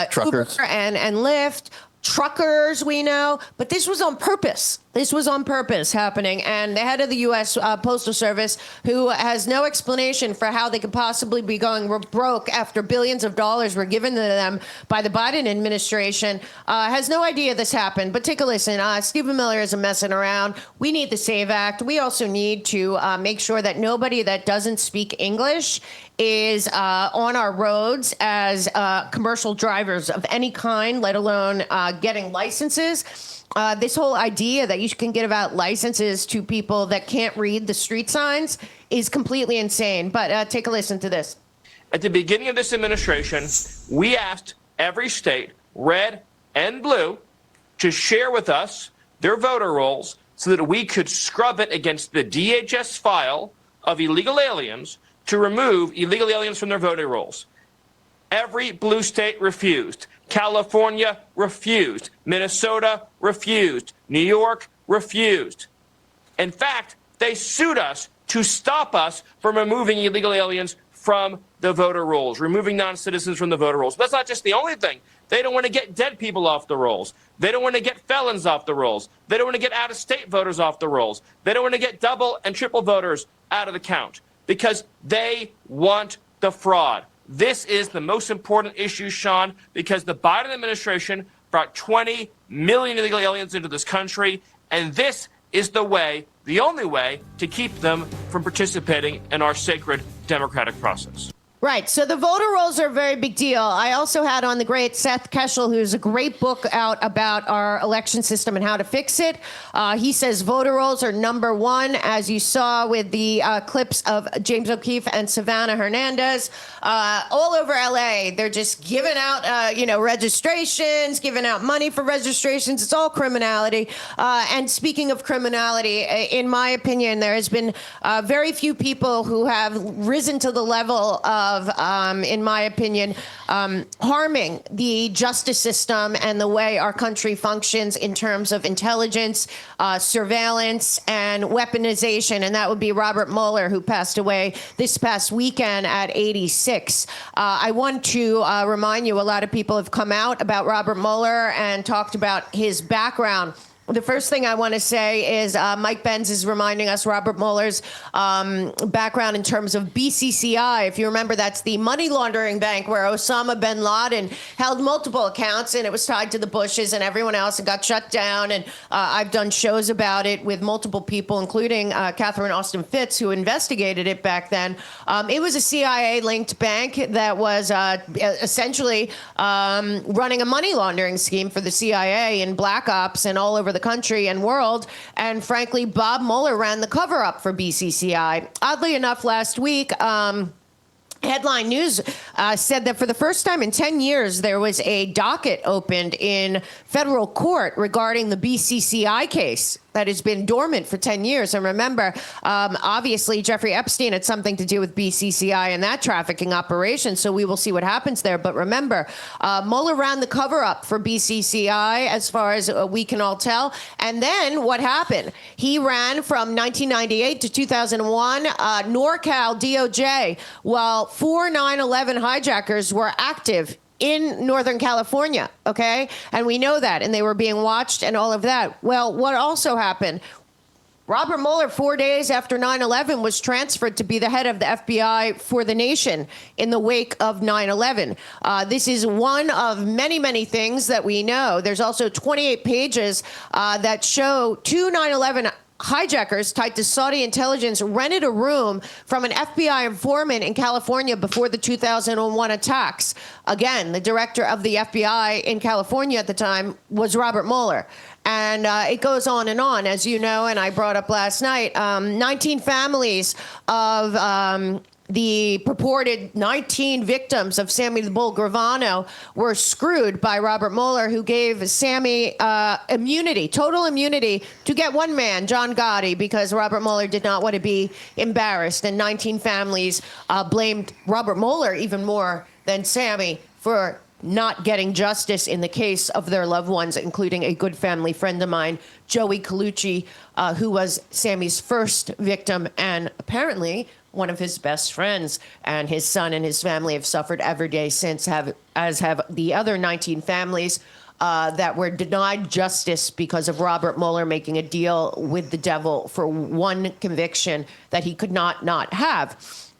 truckers, Uber and Lyft, truckers, we know. But this was on purpose. This was on purpose happening, and the head of the U.S. Postal Service, who has no explanation for how they could possibly be going broke after billions of dollars were given to them by the Biden administration, has no idea this happened. But take a listen. Stephen Miller isn't messing around. We need the SAVE Act. We also need to make sure that nobody that doesn't speak English is on our roads as commercial drivers of any kind, let alone getting licenses. This whole idea that you can give out licenses to people that can't read the street signs is completely insane. But take a listen to this. At the beginning of this administration, we asked every state, red and blue, to share with us their voter rolls so that we could scrub it against the DHS file of illegal aliens to remove illegal aliens from their voting rolls. Every blue state refused. California refused. Minnesota refused. New York refused. In fact, they sued us to stop us from removing illegal aliens from the voter rolls, removing non-citizens from the voter rolls. But that's not just the only thing. They don't want to get dead people off the rolls. They don't want to get felons off the rolls. They don't want to get out-of-state voters off the rolls. They don't want to get double and triple voters out of the count because they want the fraud. This is the most important issue, Sean, because the Biden administration brought 20 million illegal aliens into this country, and this is the way, the only way, to keep them from participating in our sacred democratic process. Right. So the voter rolls are a very big deal. I also had on the great Seth Keshel, who's a great book out about our election system and how to fix it. He says voter rolls are number one, as you saw with the clips of James O'Keefe and Savannah Hernandez. All over L.A., they're just giving out, registrations, giving out money for registrations. It's all criminality. And speaking of criminality, in my opinion, there has been very few people who have risen to the level of, in my opinion, harming the justice system and the way our country functions in terms of intelligence, surveillance, and weaponization. And that would be Robert Mueller, who passed away this past weekend at 86. I want to remind you, a lot of people have come out about Robert Mueller and talked about his background. The first thing I want to say is Mike Benz is reminding us Robert Mueller's background in terms of BCCI. If you remember, that's the money laundering bank where Osama bin Laden held multiple accounts, and it was tied to the Bushes and everyone else and got shut down. And I've done shows about it with multiple people, including Catherine Austin Fitts, who investigated it back then. It was a CIA-linked bank that was essentially running a money laundering scheme for the CIA and black ops and all over the country and world. And frankly, Bob Mueller ran the cover-up for BCCI. Oddly enough, last week, Headline News said that for the first time in 10 years, there was a docket opened in federal court regarding the BCCI case that has been dormant for 10 years. And remember, obviously, Jeffrey Epstein had something to do with BCCI and that trafficking operation, so we will see what happens there. But remember, Mueller ran the cover-up for BCCI, as far as we can all tell. And then what happened? He ran from 1998 to 2001, NorCal DOJ, while 4 9/11 hijackers were active in Northern California, okay? And we know that, and they were being watched and all of that. Well, what also happened? Robert Mueller, 4 days after 9/11, was transferred to be the head of the FBI for the nation in the wake of 9/11. This is one of many, many things that we know. There's also 28 pages that show 2 9/11 hijackers tied to Saudi intelligence rented a room from an FBI informant in California before the 2001 attacks. Again, the director of the FBI in California at the time was Robert Mueller. And it goes on, as you know, and I brought up last night, 19 families of the purported 19 victims of Sammy the Bull Gravano were screwed by Robert Mueller, who gave Sammy immunity, total immunity, to get one man, John Gotti, because Robert Mueller did not want to be embarrassed. And 19 families blamed Robert Mueller even more than Sammy for not getting justice in the case of their loved ones, including a good family friend of mine, Joey Colucci, who was Sammy's first victim and apparently one of his best friends. And his son and his family have suffered every day since, as have the other 19 families. that were denied justice because of Robert Mueller making a deal with the devil for one conviction that he could not have.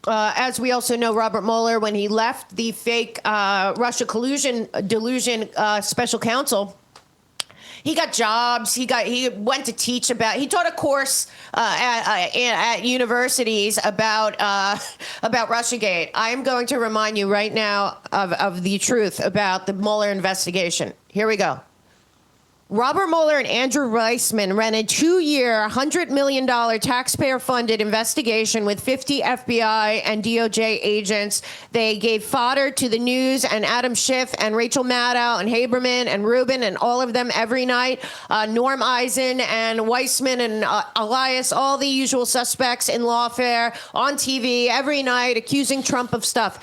As we also know, Robert Mueller, when he left the fake Russia delusion special counsel, he got jobs. He went to teach about. He taught a course at universities about Russiagate. I am going to remind you right now of the truth about the Mueller investigation. Here we go. Robert Mueller and Andrew Weissman ran a 2-year, $100 million taxpayer-funded investigation with 50 FBI and DOJ agents. They gave fodder to the news and Adam Schiff and Rachel Maddow and Haberman and Rubin and all of them every night. Norm Eisen and Weissman and Elias, all the usual suspects in lawfare on TV every night accusing Trump of stuff.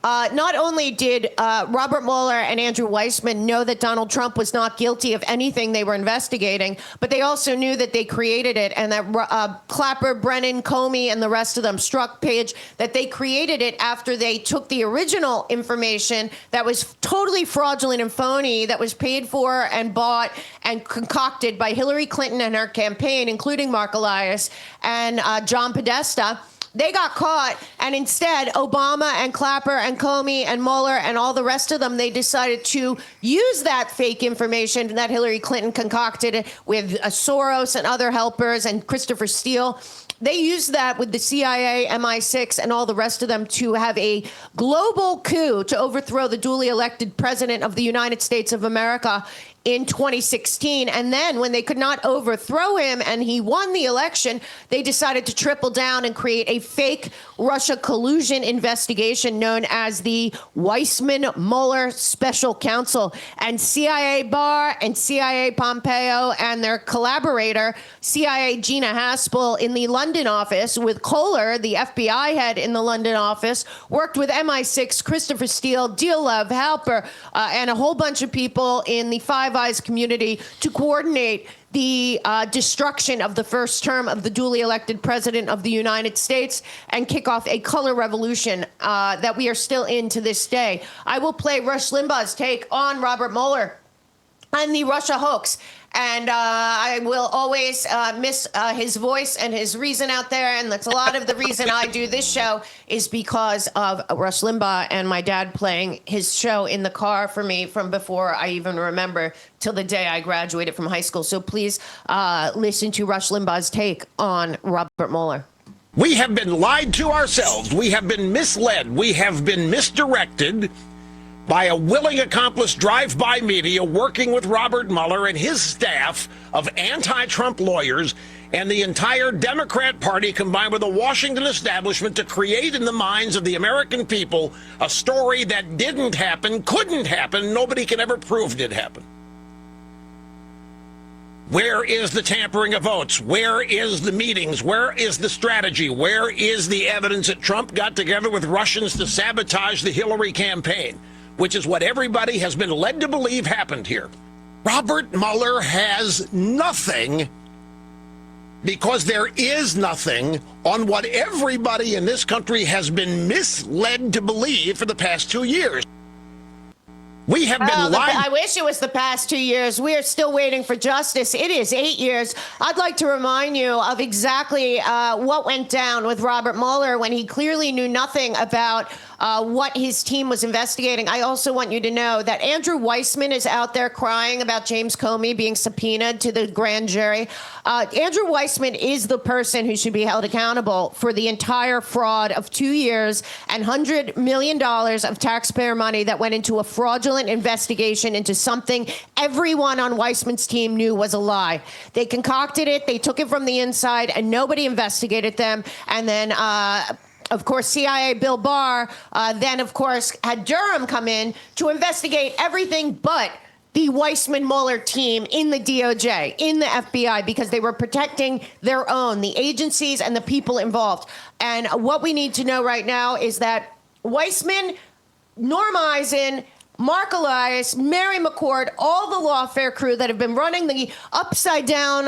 Not only did Robert Mueller and Andrew Weissman know that Donald Trump was not guilty of anything they were investigating, but they also knew that they created it and that Clapper, Brennan, Comey, and the rest of them, Strzok, Page, that they created it after they took the original information that was totally fraudulent and phony, that was paid for and bought and concocted by Hillary Clinton and her campaign, including Mark Elias and John Podesta. They got caught, and instead, Obama and Clapper and Comey and Mueller and all the rest of them, they decided to use that fake information that Hillary Clinton concocted with Soros and other helpers and Christopher Steele. They used that with the CIA, MI6, and all the rest of them to have a global coup to overthrow the duly elected president of the United States of America in 2016. And then when they could not overthrow him and he won the election, they decided to triple down and create a fake Russia collusion investigation known as the Weissman-Mueller Special Counsel. And CIA Barr and CIA Pompeo and their collaborator, CIA Gina Haspel in the London office with Kohler, the FBI head in the London office, worked with MI6, Christopher Steele, Dialev, Halper, and a whole bunch of people in the Five Eyes community to coordinate the destruction of the first term of the duly elected president of the United States and kick off a color revolution that we are still in to this day. I will play Rush Limbaugh's take on Robert Mueller and the Russia hoax. And I will always miss his voice and his reason out there. And that's a lot of the reason I do this show is because of Rush Limbaugh and my dad playing his show in the car for me from before I even remember till the day I graduated from high school. So please listen to Rush Limbaugh's take on Robert Mueller. We have been lied to ourselves. We have been misled. We have been misdirected by a willing accomplice drive-by media working with Robert Mueller and his staff of anti-Trump lawyers and the entire Democrat Party combined with the Washington establishment to create in the minds of the American people a story that didn't happen, couldn't happen, nobody can ever prove did happen. Where is the tampering of votes? Where is the meetings? Where is the strategy? Where is the evidence that Trump got together with Russians to sabotage the Hillary campaign? Which is what everybody has been led to believe happened here. Robert Mueller has nothing because there is nothing on what everybody in this country has been misled to believe for the past 2 years. We have been lied. I wish it was the past 2 years. We are still waiting for justice. It is 8 years. I'd like to remind you of exactly what went down with Robert Mueller when he clearly knew nothing about what his team was investigating. I also want you to know that Andrew Weissman is out there crying about James Comey being subpoenaed to the grand jury. Andrew Weissman is the person who should be held accountable for the entire fraud of 2 years and $100 million of taxpayer money that went into a fraudulent investigation into something everyone on Weissman's team knew was a lie. They concocted it, they took it from the inside, and nobody investigated them. And then of course, CIA Bill Barr then, of course, had Durham come in to investigate everything but the Weissman-Mueller team in the DOJ, in the FBI, because they were protecting their own, the agencies and the people involved. And what we need to know right now is that Weissman, Norm Eisen, Mark Elias, Mary McCord, all the lawfare crew that have been running the upside-down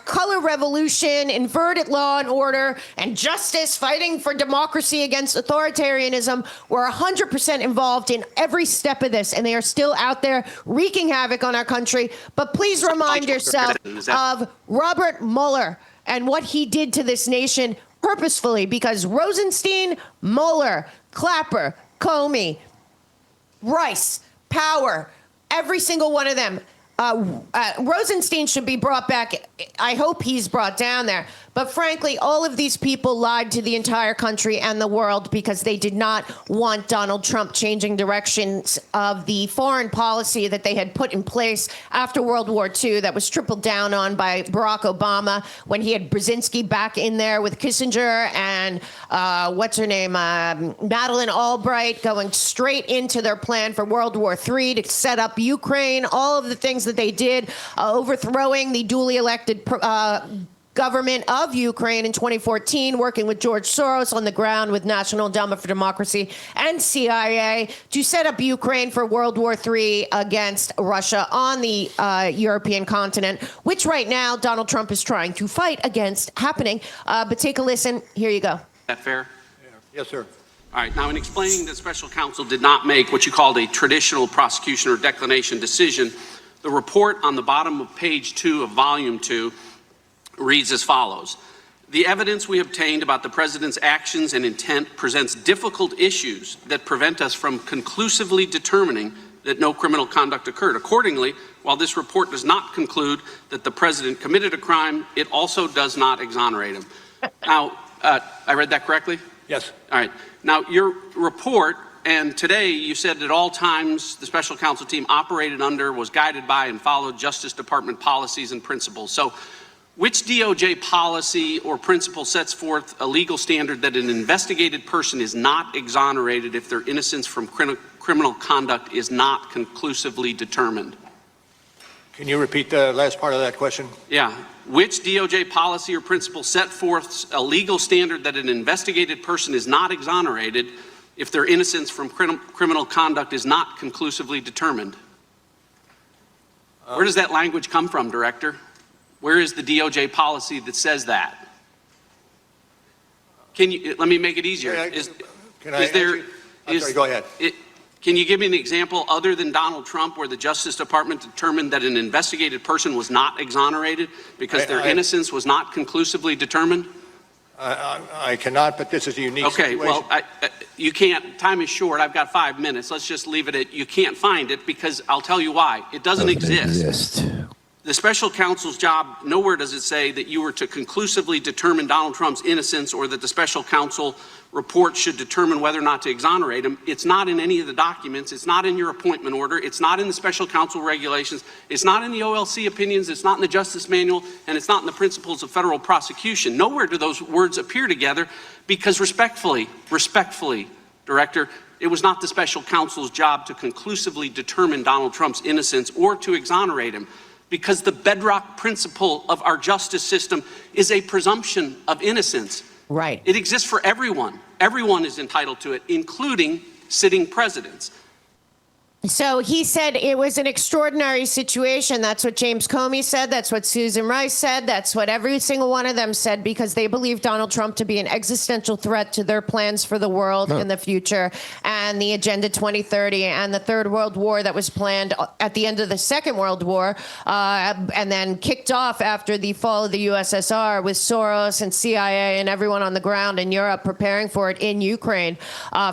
color revolution, inverted law and order, and justice, fighting for democracy against authoritarianism, were 100% involved in every step of this, and they are still out there wreaking havoc on our country. But please remind yourself of Robert Mueller and what he did to this nation purposefully, because Rosenstein, Mueller, Clapper, Comey, Rice, Power, every single one of them. Rosenstein should be brought back. I hope he's brought down there. But frankly, all of these people lied to the entire country and the world because they did not want Donald Trump changing directions of the foreign policy that they had put in place after World War II that was tripled down on by Barack Obama when he had Brzezinski back in there with Kissinger and what's her name, Madeleine Albright, going straight into their plan for World War III to set up Ukraine, all of the things that they did, overthrowing the duly elected government of Ukraine in 2014, working with George Soros on the ground with National Endowment for Democracy and CIA to set up Ukraine for World War III against Russia on the European continent, which right now Donald Trump is trying to fight against happening. But take a listen. Here you go. Is that fair? Yes, sir. All right. Now, in explaining that special counsel did not make what you called a traditional prosecution or declination decision, the report on the bottom of page 2 of volume 2 reads as follows. The evidence we obtained about the president's actions and intent presents difficult issues that prevent us from conclusively determining that no criminal conduct occurred. Accordingly, while this report does not conclude that the president committed a crime, it also does not exonerate him. Now, I read that correctly? Yes. All right. Now, your report, and today you said at all times the special counsel team operated under, was guided by, and followed Justice Department policies and principles. So, which DOJ policy or principle sets forth a legal standard that an investigated person is not exonerated if their innocence from criminal conduct is not conclusively determined? Can you repeat the last part of that question? Yeah. Which DOJ policy or principle set forth a legal standard that an investigated person is not exonerated if their innocence from criminal conduct is not conclusively determined? Where does that language come from, Director? Where is the DOJ policy that says that? Let me make it easier. Go ahead. Can you give me an example other than Donald Trump where the Justice Department determined that an investigated person was not exonerated because their innocence was not conclusively determined? I cannot, but this is a unique situation. Okay, well, you can't. Time is short. I've got 5 minutes. Let's just leave it at you can't find it because I'll tell you why. It doesn't exist. The special counsel's job, nowhere does it say that you were to conclusively determine Donald Trump's innocence or that the special counsel report should determine whether or not to exonerate him. It's not in any of the documents. It's not in your appointment order. It's not in the special counsel regulations. It's not in the OLC opinions. It's not in the Justice Manual. And it's not in the principles of federal prosecution. Nowhere do those words appear together because respectfully, Director, it was not the special counsel's job to conclusively determine Donald Trump's innocence or to exonerate him, because the bedrock principle of our justice system is a presumption of innocence. Right. It exists for everyone. Everyone is entitled to it, including sitting presidents. So he said it was an extraordinary situation. That's what James Comey said. That's what Susan Rice said. That's what every single one of them said, because they believe Donald Trump to be an existential threat to their plans for the world in the future and the Agenda 2030 and the Third World War that was planned at the end of the Second World War and then kicked off after the fall of the USSR with Soros and CIA and everyone on the ground in Europe preparing for it in Ukraine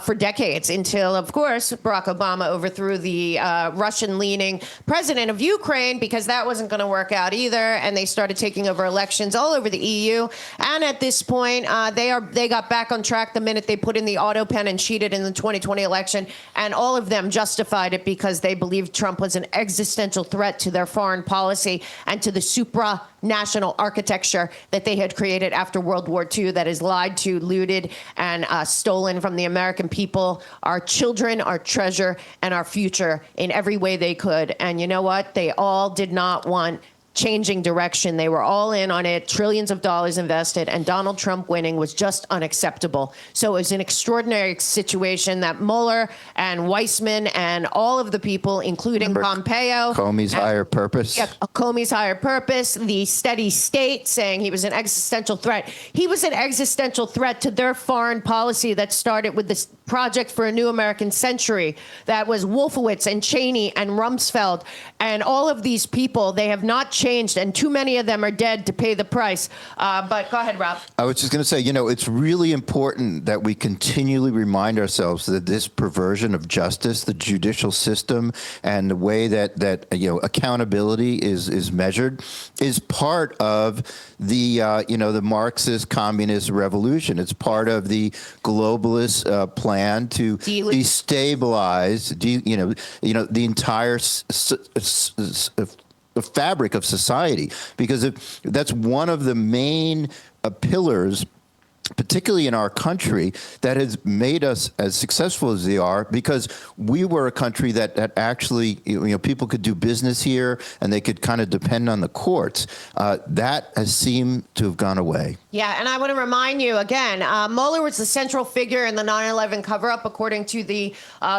for decades until, of course, Barack Obama overthrew the Russian-leaning president of Ukraine, because that wasn't going to work out either, and they started taking over elections all over the EU. And at this point, they got back on track the minute they put in the auto pen and cheated in the 2020 election, and all of them justified it because they believed Trump was an existential threat to their foreign policy and to the supranational architecture that they had created after World War II that is lied to, looted, and stolen from the American people, our children, our treasure, and our future in every way they could. And you know what? They all did not want changing direction. They were all in on it, trillions of dollars invested, and Donald Trump winning was just unacceptable. So it was an extraordinary situation that Mueller and Weissman and all of the people, including Pompeo. Comey's higher purpose. Yeah, Comey's higher purpose, the steady state saying he was an existential threat. He was an existential threat to their foreign policy that started with this Project for a New American Century. That was Wolfowitz and Cheney and Rumsfeld and all of these people. They have not changed, and too many of them are dead to pay the price. But go ahead, Rob. I was just going to say, it's really important that we continually remind ourselves that this perversion of justice, the judicial system, and the way that accountability is measured, is part of the the Marxist communist revolution. It's part of the globalist plan to destabilize, the entire fabric of society, because that's one of the main pillars, particularly in our country, that has made us as successful as they are, because we were a country that actually, people could do business here and they could kind of depend on the courts. That has seemed to have gone away. Yeah, and I want to remind you again, Mueller was the central figure in the 9/11 cover-up, according to the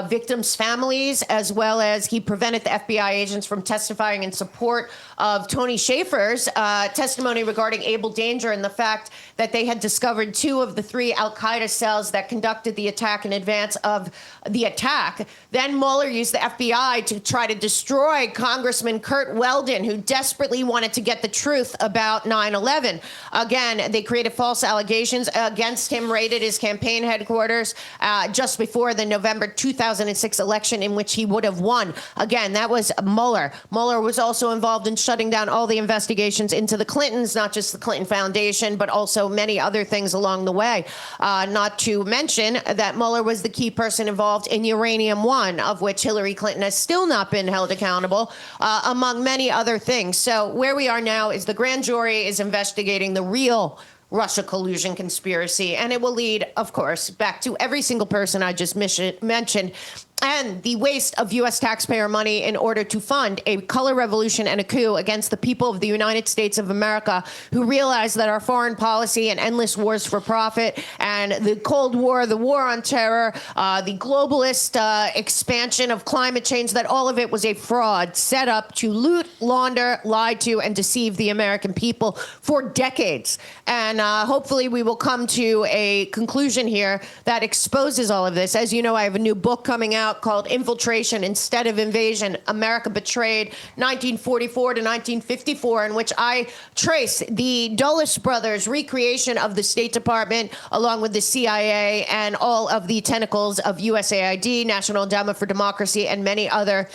victims' families, as well as he prevented the FBI agents from testifying in support of Tony Schaefer's testimony regarding Able Danger and the fact that they had discovered 2 of the 3 al-Qaeda cells that conducted the attack in advance of the attack. Then Mueller used the FBI to try to destroy Congressman Kurt Weldon, who desperately wanted to get the truth about 9/11. Again, they created false allegations against him, raided his campaign headquarters just before the November 2006 election in which he would have won. Again, that was Mueller. Mueller was also involved in shutting down all the investigations into the Clintons, not just the Clinton Foundation, but also many other things along the way. Not to mention that Mueller was the key person involved in Uranium One, of which Hillary Clinton has still not been held accountable, among many other things. So where we are now is the grand jury is investigating the real Russia collusion conspiracy, and it will lead, of course, back to every single person I just mentioned, and the waste of U.S. taxpayer money in order to fund a color revolution and a coup against the people of the United States of America, who realize that our foreign policy and endless wars for profit and the Cold War, the war on terror, the globalist expansion of climate change, that all of it was a fraud set up to loot, launder, lie to, and deceive the American people for decades. And hopefully we will come to a conclusion here that exposes all of this. As you know, I have a new book coming out called Infiltration Instead of Invasion, America Betrayed, 1944 to 1954, in which I trace the Dulles brothers' recreation of the State Department, along with the CIA and all of the tentacles of USAID, National Endowment for Democracy, and many other,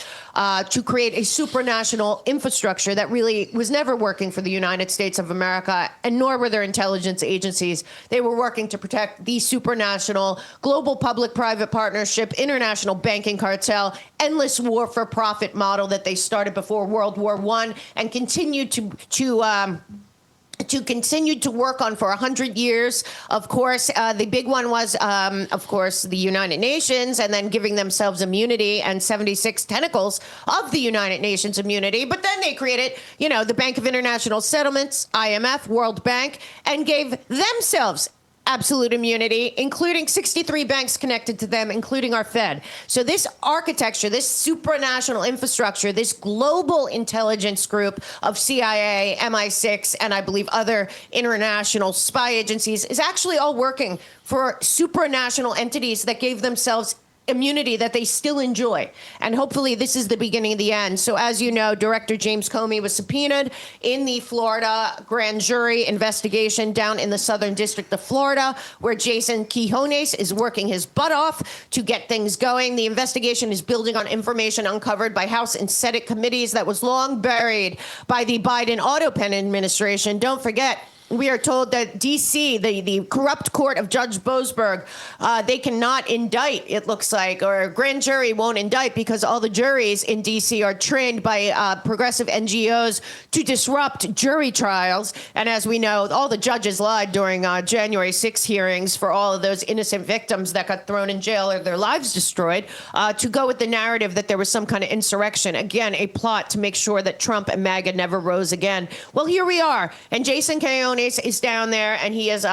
to create a supranational infrastructure that really was never working for the United States of America, and nor were their intelligence agencies. They were working to protect the supranational global public-private partnership, international banking cartel, endless war for profit model that they started before World War I and continued to continue to work on for 100 years. Of course, the big one was, of course, the United Nations, and then giving themselves immunity and 76 tentacles of the United Nations immunity. But then they created, the Bank of International Settlements, IMF, World Bank, and gave themselves absolute immunity, including 63 banks connected to them, including our Fed. So this architecture, this supranational infrastructure, this global intelligence group of CIA, MI6, and I believe other international spy agencies is actually all working for supranational entities that gave themselves immunity that they still enjoy. And hopefully this is the beginning of the end. So as you know, Director James Comey was subpoenaed in the Florida grand jury investigation down in the Southern District of Florida, where Jason Quijones is working his butt off to get things going. The investigation is building on information uncovered by House and Senate committees that was long buried by the Biden auto pen administration. Don't forget, we are told that D.C., the corrupt court of Judge Boasberg, they cannot indict, it looks like, or a grand jury won't indict because all the juries in D.C. are trained by progressive NGOs to disrupt jury trials. And as we know, all the judges lied during January 6 hearings for all of those innocent victims that got thrown in jail or their lives destroyed, to go with the narrative that there was some kind of insurrection. Again, a plot to make sure that Trump and MAGA never rose again. Well, here we are. And Jason Keonis is down there, and he is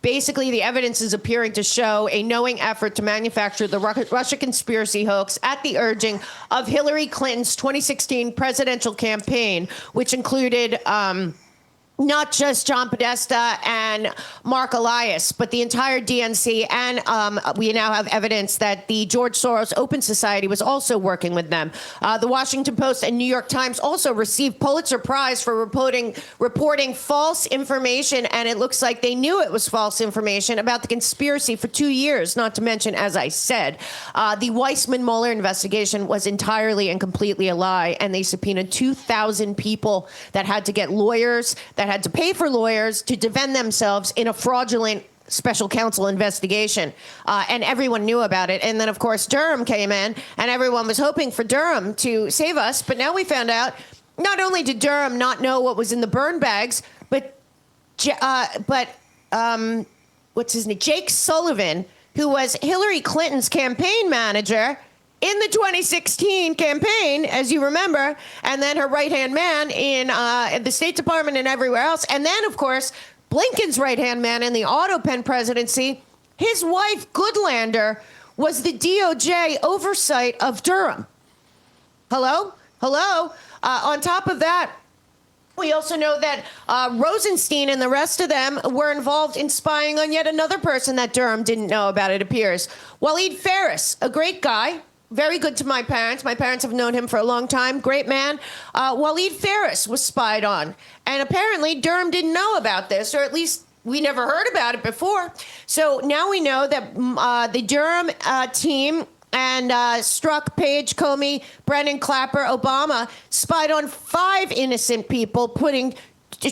basically, the evidence is appearing to show a knowing effort to manufacture the Russia conspiracy hoax at the urging of Hillary Clinton's 2016 presidential campaign, which included not just John Podesta and Mark Elias, but the entire DNC. And we now have evidence that the George Soros Open Society was also working with them. The Washington Post and New York Times also received Pulitzer Prize for reporting false information. And it looks like they knew it was false information about the conspiracy for 2 years, not to mention, as I said, the Weissman-Mueller investigation was entirely and completely a lie. And they subpoenaed 2,000 people that had to get lawyers, that had to pay for lawyers to defend themselves in a fraudulent special counsel investigation. And everyone knew about it. And then, of course, Durham came in, and everyone was hoping for Durham to save us. But now we found out, not only did Durham not know what was in the burn bags, but what's his name? Jake Sullivan, who was Hillary Clinton's campaign manager in the 2016 campaign, as you remember, and then her right-hand man in the State Department and everywhere else. And then, of course, Blinken's right-hand man in the auto pen presidency, his wife, Goodlander, was the DOJ oversight of Durham. Hello? On top of that, we also know that Rosenstein and the rest of them were involved in spying on yet another person that Durham didn't know about, it appears. Waleed Ferris, a great guy. Very good to my parents. My parents have known him for a long time. Great man. Waleed Ferris was spied on. And apparently Durham didn't know about this, or at least we never heard about it before. So now we know that the Durham team and Strzok, Page, Comey, Brennan, Clapper, Obama spied on 5 innocent people, putting 2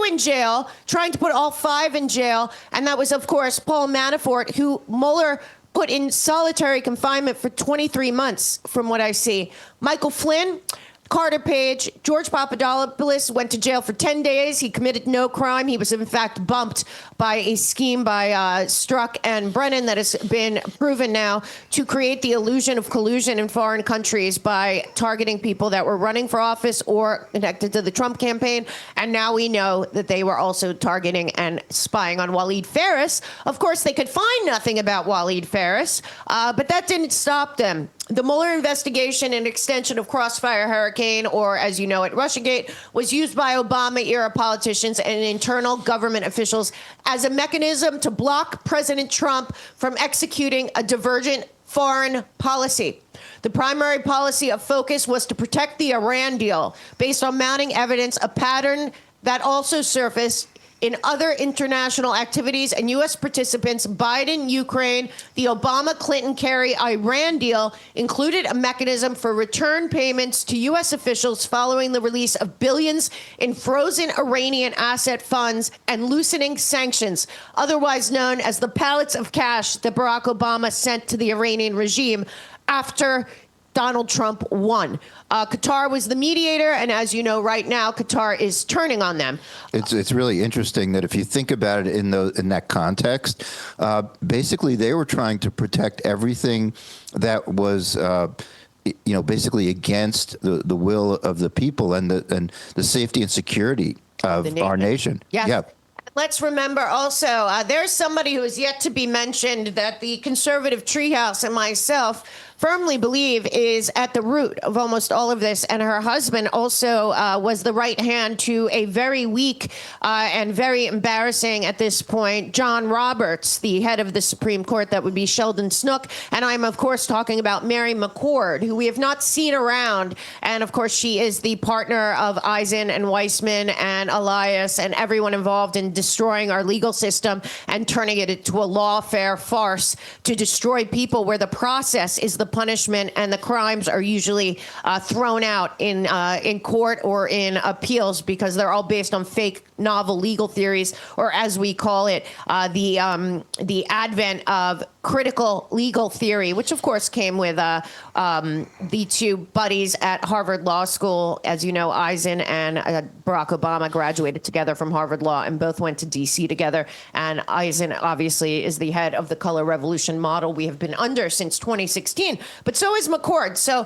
in jail, trying to put all 5 in jail. And that was, of course, Paul Manafort, who Mueller put in solitary confinement for 23 months, from what I see. Michael Flynn, Carter Page, George Papadopoulos went to jail for 10 days. He committed no crime. He was, in fact, bumped by a scheme by Strzok and Brennan that has been proven now to create the illusion of collusion in foreign countries by targeting people that were running for office or connected to the Trump campaign. And now we know that they were also targeting and spying on Waleed Ferris. Of course, they could find nothing about Waleed Ferris, but that didn't stop them. The Mueller investigation, an extension of Crossfire Hurricane, or as you know it, Russiagate, was used by Obama-era politicians and internal government officials as a mechanism to block President Trump from executing a divergent foreign policy. The primary policy of focus was to protect the Iran deal, based on mounting evidence, a pattern that also surfaced in other international activities and U.S. participants. Biden, Ukraine, the Obama-Clinton-Kerry Iran deal included a mechanism for return payments to U.S. officials following the release of billions in frozen Iranian asset funds and loosening sanctions, otherwise known as the pallets of cash that Barack Obama sent to the Iranian regime after Donald Trump won. Qatar was the mediator, and as you know, right now, Qatar is turning on them. It's really interesting that if you think about it in that context, basically they were trying to protect everything that was basically against the will of the people and the safety and security of our nation. Yes. Yeah. Let's remember also, there's somebody who is yet to be mentioned that the conservative treehouse and myself firmly believe is at the root of almost all of this. And her husband also was the right hand to a very weak and very embarrassing at this point, John Roberts, the head of the Supreme Court. That would be Sheldon Snook. And I'm, of course, talking about Mary McCord, who we have not seen around. And, of course, she is the partner of Eisen and Weissman and Elias and everyone involved in destroying our legal system and turning it into a lawfare farce to destroy people where the process is the punishment, and the crimes are usually thrown out in court or in appeals because they're all based on fake novel legal theories, or as we call it, the advent of critical legal theory, which of course came with the two buddies at Harvard Law School. As you know, Eisen and Barack Obama graduated together from Harvard Law and both went to D.C. together. And Eisen obviously is the head of the color revolution model we have been under since 2016. But so is McCord. So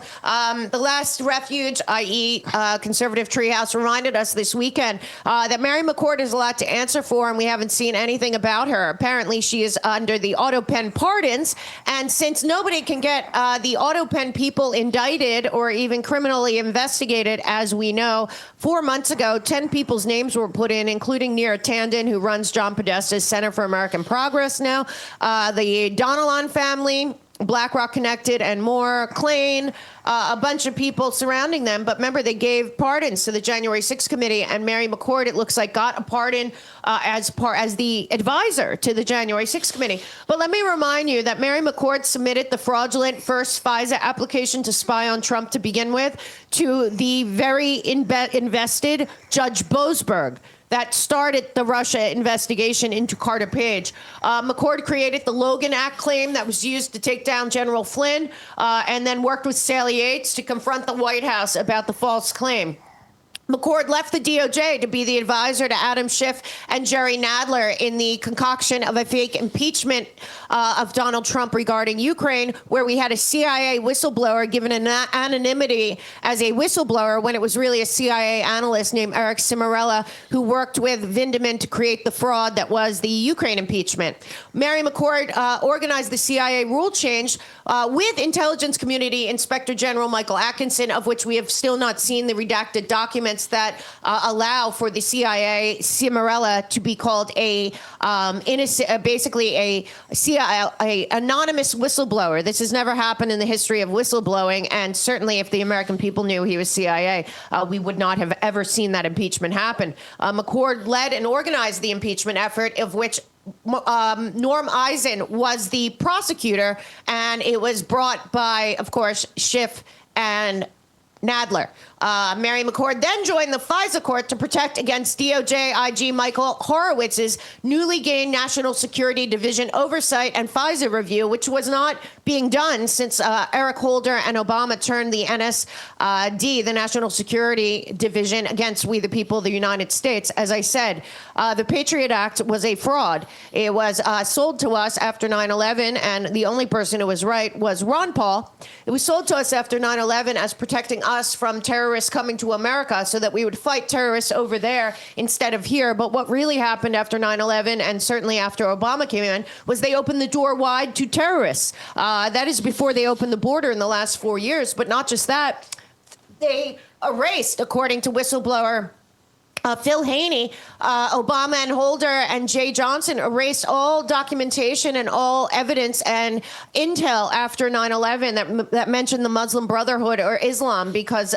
the last refuge, i.e. conservative treehouse, reminded us this weekend that Mary McCord has a lot to answer for, and we haven't seen anything about her. Apparently, she is under the auto pen pardons, and since nobody can get the auto pen people indicted or even criminally investigated, as we know, 4 months ago, 10 people's names were put in, including Neera Tanden, who runs John Podesta's Center for American Progress now, the Donilon family, BlackRock Connected, and more, Klain, a bunch of people surrounding them. But remember, they gave pardons to the January 6th committee, and Mary McCord, it looks like, got a pardon as the advisor to the January 6th committee. But let me remind you that Mary McCord submitted the fraudulent first FISA application to spy on Trump to begin with to the very invested Judge Boasberg that started the Russia investigation into Carter Page. McCord created the Logan Act claim that was used to take down General Flynn, and then worked with Sally Yates to confront the White House about the false claim. McCord left the DOJ to be the advisor to Adam Schiff and Jerry Nadler in the concoction of a fake impeachment of Donald Trump regarding Ukraine, where we had a CIA whistleblower given an anonymity as a whistleblower when it was really a CIA analyst named Eric Cimarella who worked with Vindman to create the fraud that was the Ukraine impeachment. Mary McCord organized the CIA rule change with Intelligence Community Inspector General Michael Atkinson, of which we have still not seen the redacted documents that allow for the CIA Cimarella to be called a basically a anonymous whistleblower. This has never happened in the history of whistleblowing, and certainly if the American people knew he was CIA, we would not have ever seen that impeachment happen. McCord led and organized the impeachment effort, of which Norm Eisen was the prosecutor, and it was brought by, of course, Schiff and Nadler. Mary McCord then joined the FISA court to protect against DOJ IG Michael Horowitz's newly gained National Security Division oversight and FISA review, which was not being done since Eric Holder and Obama turned the NSD, the National Security Division, against we the people of the United States. As I said, the Patriot Act was a fraud. It was sold to us after 9/11, and the only person who was right was Ron Paul. It was sold to us after 9/11 as protecting us from terrorists coming to America so that we would fight terrorists over there instead of here. But what really happened after 9/11, and certainly after Obama came in, was they opened the door wide to terrorists. That is before they opened the border in the last 4 years. But not just that, they erased, according to whistleblower Phil Haney, Obama and Holder and Jay Johnson erased all documentation and all evidence and intel after 9/11 that mentioned the Muslim Brotherhood or Islam, because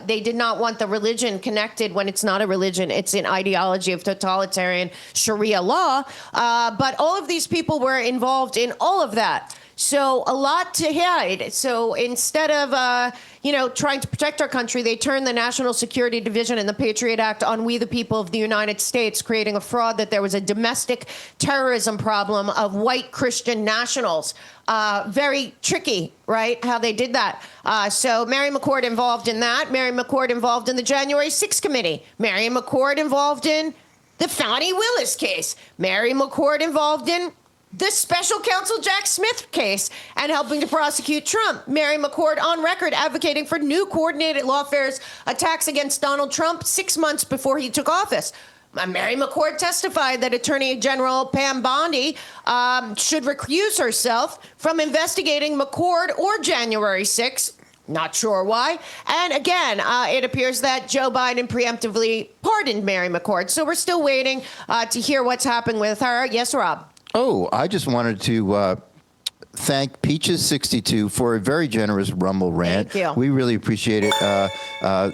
they did not want the religion connected when it's not a religion. It's an ideology of totalitarian Sharia law. But all of these people were involved in all of that. So a lot to hide. So instead of, trying to protect our country, they turned the National Security Division and the Patriot Act on we the people of the United States, creating a fraud that there was a domestic terrorism problem of white Christian nationals. Very tricky, right, how they did that. So Mary McCord involved in that. Mary McCord involved in the January 6th committee. Mary McCord involved in the Fani Willis case. Mary McCord involved in the special counsel Jack Smith case and helping to prosecute Trump. Mary McCord on record advocating for new coordinated lawfare attacks against Donald Trump 6 months before he took office. Mary McCord testified that Attorney General Pam Bondi should recuse herself from investigating McCord or January 6th. Not sure why. And again, it appears that Joe Biden preemptively pardoned Mary McCord. So we're still waiting to hear what's happened with her. Yes, Rob? Oh, I just wanted to thank Peaches62 for a very generous Rumble rant. Thank you. We really appreciate it.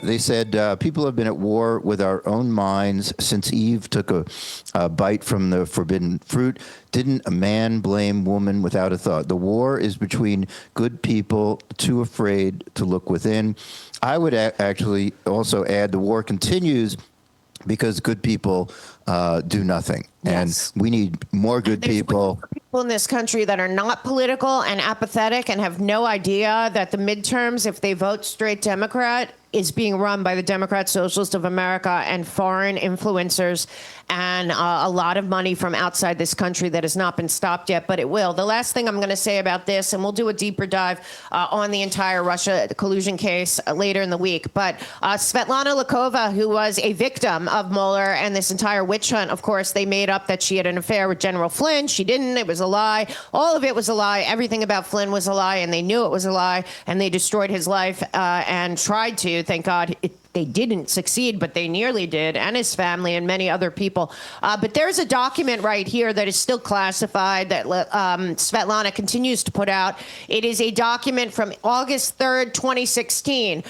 They said, people have been at war with our own minds since Eve took a bite from the forbidden fruit. Didn't a man blame woman without a thought? The war is between good people too afraid to look within. I would actually also add the war continues because good people do nothing. Yes. And we need more good people. People in this country that are not political and apathetic and have no idea that the midterms, if they vote straight Democrat, is being run by the Democrat Socialist of America and foreign influencers and a lot of money from outside this country that has not been stopped yet, but it will. The last thing I'm going to say about this, and we'll do a deeper dive on the entire Russia collusion case later in the week, but Svetlana Lakova, who was a victim of Mueller and this entire witch hunt, of course, they made up that she had an affair with General Flynn. She didn't. It was a lie. All of it was a lie. Everything about Flynn was a lie, and they knew it was a lie, and they destroyed his life and tried to. Thank God they didn't succeed, but they nearly did, and his family and many other people. But there's a document right here that is still classified that Svetlana continues to put out. It is a document from August 3rd, 2016.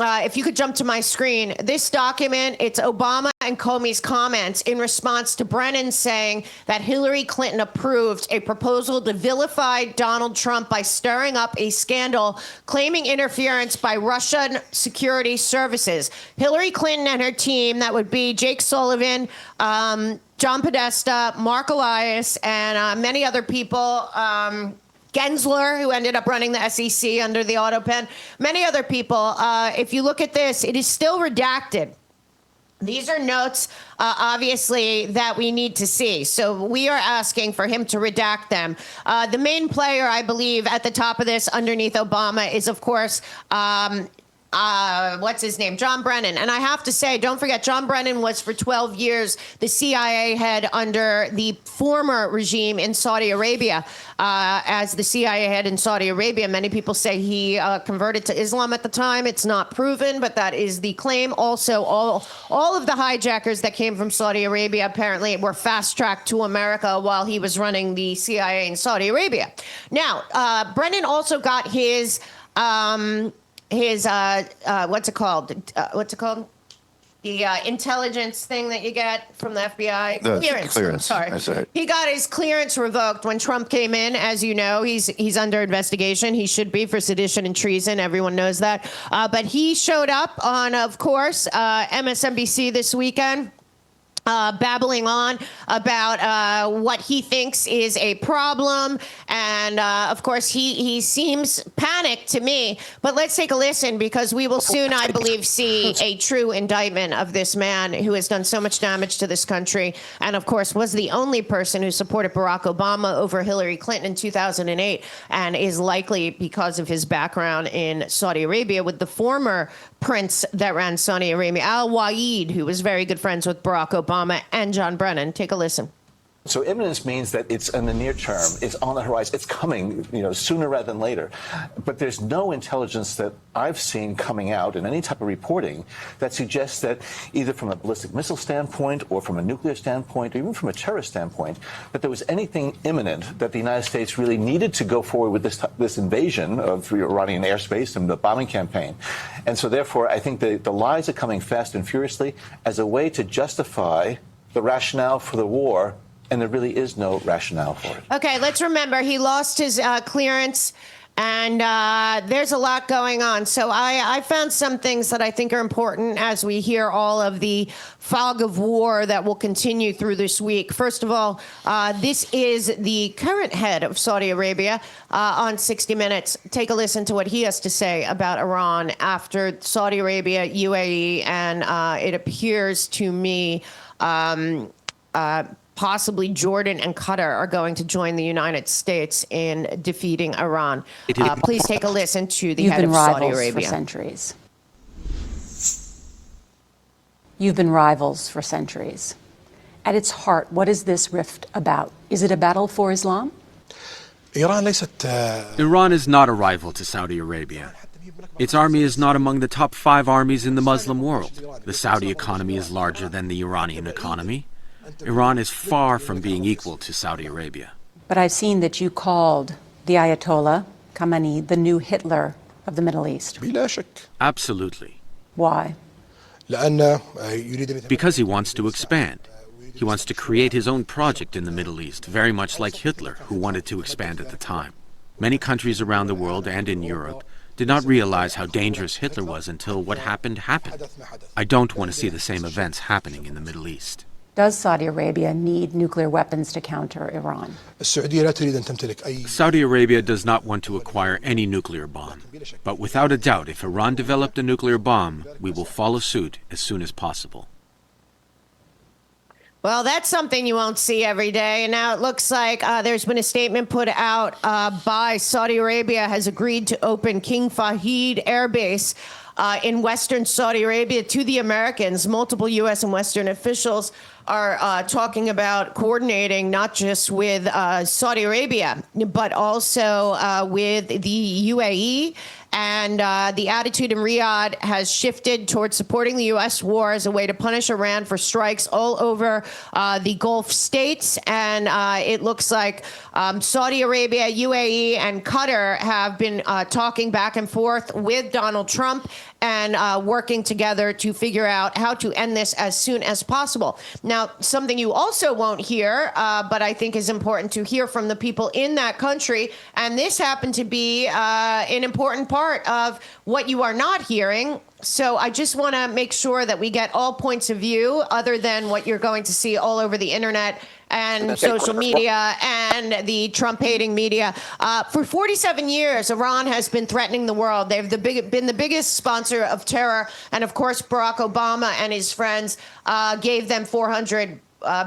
If you could jump to my screen, this document, it's Obama and Comey's comments in response to Brennan saying that Hillary Clinton approved a proposal to vilify Donald Trump by stirring up a scandal claiming interference by Russian security services. Hillary Clinton and her team, that would be Jake Sullivan, John Podesta, Mark Elias, and many other people, Gensler, who ended up running the SEC under the Autopen, many other people. If you look at this, it is still redacted. These are notes, obviously, that we need to see. So we are asking for him to redact them. The main player, I believe, at the top of this, underneath Obama, is, of course, what's his name? John Brennan. And I have to say, don't forget, John Brennan was for 12 years the CIA head under the former regime in Saudi Arabia. As the CIA head in Saudi Arabia, many people say he converted to Islam at the time. It's not proven, but that is the claim. Also, all of the hijackers that came from Saudi Arabia apparently were fast-tracked to America while he was running the CIA in Saudi Arabia. Now, Brennan also got his what's it called? The intelligence thing that you get from the FBI. Clearance. Sorry. He got his clearance revoked when Trump came in. As you know, he's under investigation. He should be for sedition and treason. Everyone knows that. But he showed up on, of course, MSNBC this weekend. Babbling on about what he thinks is a problem. And, of course, he seems panicked to me. But let's take a listen, because we will soon, I believe, see a true indictment of this man who has done so much damage to this country and, of course, was the only person who supported Barack Obama over Hillary Clinton in 2008 and is likely, because of his background in Saudi Arabia with the former prince that ran Saudi Arabia, Al-Waleed, who was very good friends with Barack Obama and John Brennan. Take a listen. So imminence means that it's in the near term, it's on the horizon, it's coming, sooner rather than later. But there's no intelligence that I've seen coming out in any type of reporting that suggests that either from a ballistic missile standpoint or from a nuclear standpoint or even from a terrorist standpoint, that there was anything imminent that the United States really needed to go forward with this invasion of Iranian airspace and the bombing campaign. And so therefore, I think the lies are coming fast and furiously as a way to justify the rationale for the war. And there really is no rationale for it. Okay, let's remember he lost his clearance, and there's a lot going on. So I found some things that I think are important as we hear all of the fog of war that will continue through this week. First of all, this is the current head of Saudi Arabia on 60 Minutes. Take a listen to what he has to say about Iran after Saudi Arabia, UAE, and it appears to me possibly Jordan and Qatar are going to join the United States in defeating Iran. Please take a listen to the head of Saudi Arabia. For centuries. You've been rivals for centuries. At its heart, what is this rift about? Is it a battle for Islam? Iran is not a rival to Saudi Arabia. Its army is not among the top 5 armies in the Muslim world. The Saudi economy is larger than the Iranian economy. Iran is far from being equal to Saudi Arabia. But I've seen that you called the Ayatollah Khamenei the new Hitler of the Middle East? Absolutely. Why? Because he wants to expand. He wants to create his own project in the Middle East, very much like Hitler, who wanted to expand at the time. Many countries around the world and in Europe did not realize how dangerous Hitler was until what happened. I don't want to see the same events happening in the Middle East. Does Saudi Arabia need nuclear weapons to counter Iran? Saudi Arabia does not want to acquire any nuclear bomb. But without a doubt, if Iran developed a nuclear bomb, we will follow suit as soon as possible. Well, that's something you won't see every day. And now it looks like there's been a statement put out by Saudi Arabia has agreed to open King Fahd Air Base in Western Saudi Arabia to the Americans. Multiple U.S. and Western officials are talking about coordinating not just with Saudi Arabia, but also with the UAE. And the attitude in Riyadh has shifted towards supporting the U.S. war as a way to punish Iran for strikes all over the Gulf states. And it looks like Saudi Arabia, UAE, and Qatar have been talking back and forth with Donald Trump and working together to figure out how to end this as soon as possible. Now, something you also won't hear, but I think is important to hear from the people in that country, and this happened to be an important part of what you are not hearing. So I just want to make sure that we get all points of view other than what you're going to see all over the internet and social media and the Trump-hating media. For 47 years, Iran has been threatening the world. They've been the biggest sponsor of terror. And, of course, Barack Obama and his friends gave them $400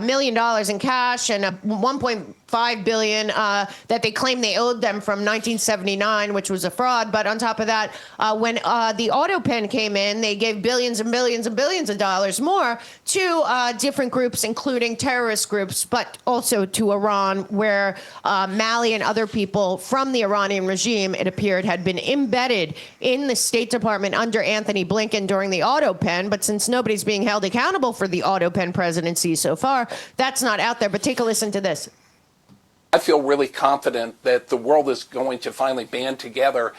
million in cash and $1.5 billion that they claim they owed them from 1979, which was a fraud. But on top of that, when the auto pen came in, they gave billions and billions and billions of dollars more to different groups, including terrorist groups, but also to Iran, where Mali and other people from the Iranian regime, it appeared, had been embedded in the State Department under Anthony Blinken during the auto pen. But since nobody's being held accountable for the auto pen presidency so far, that's not out there. But take a listen to this. I feel really confident that the world is going to finally band together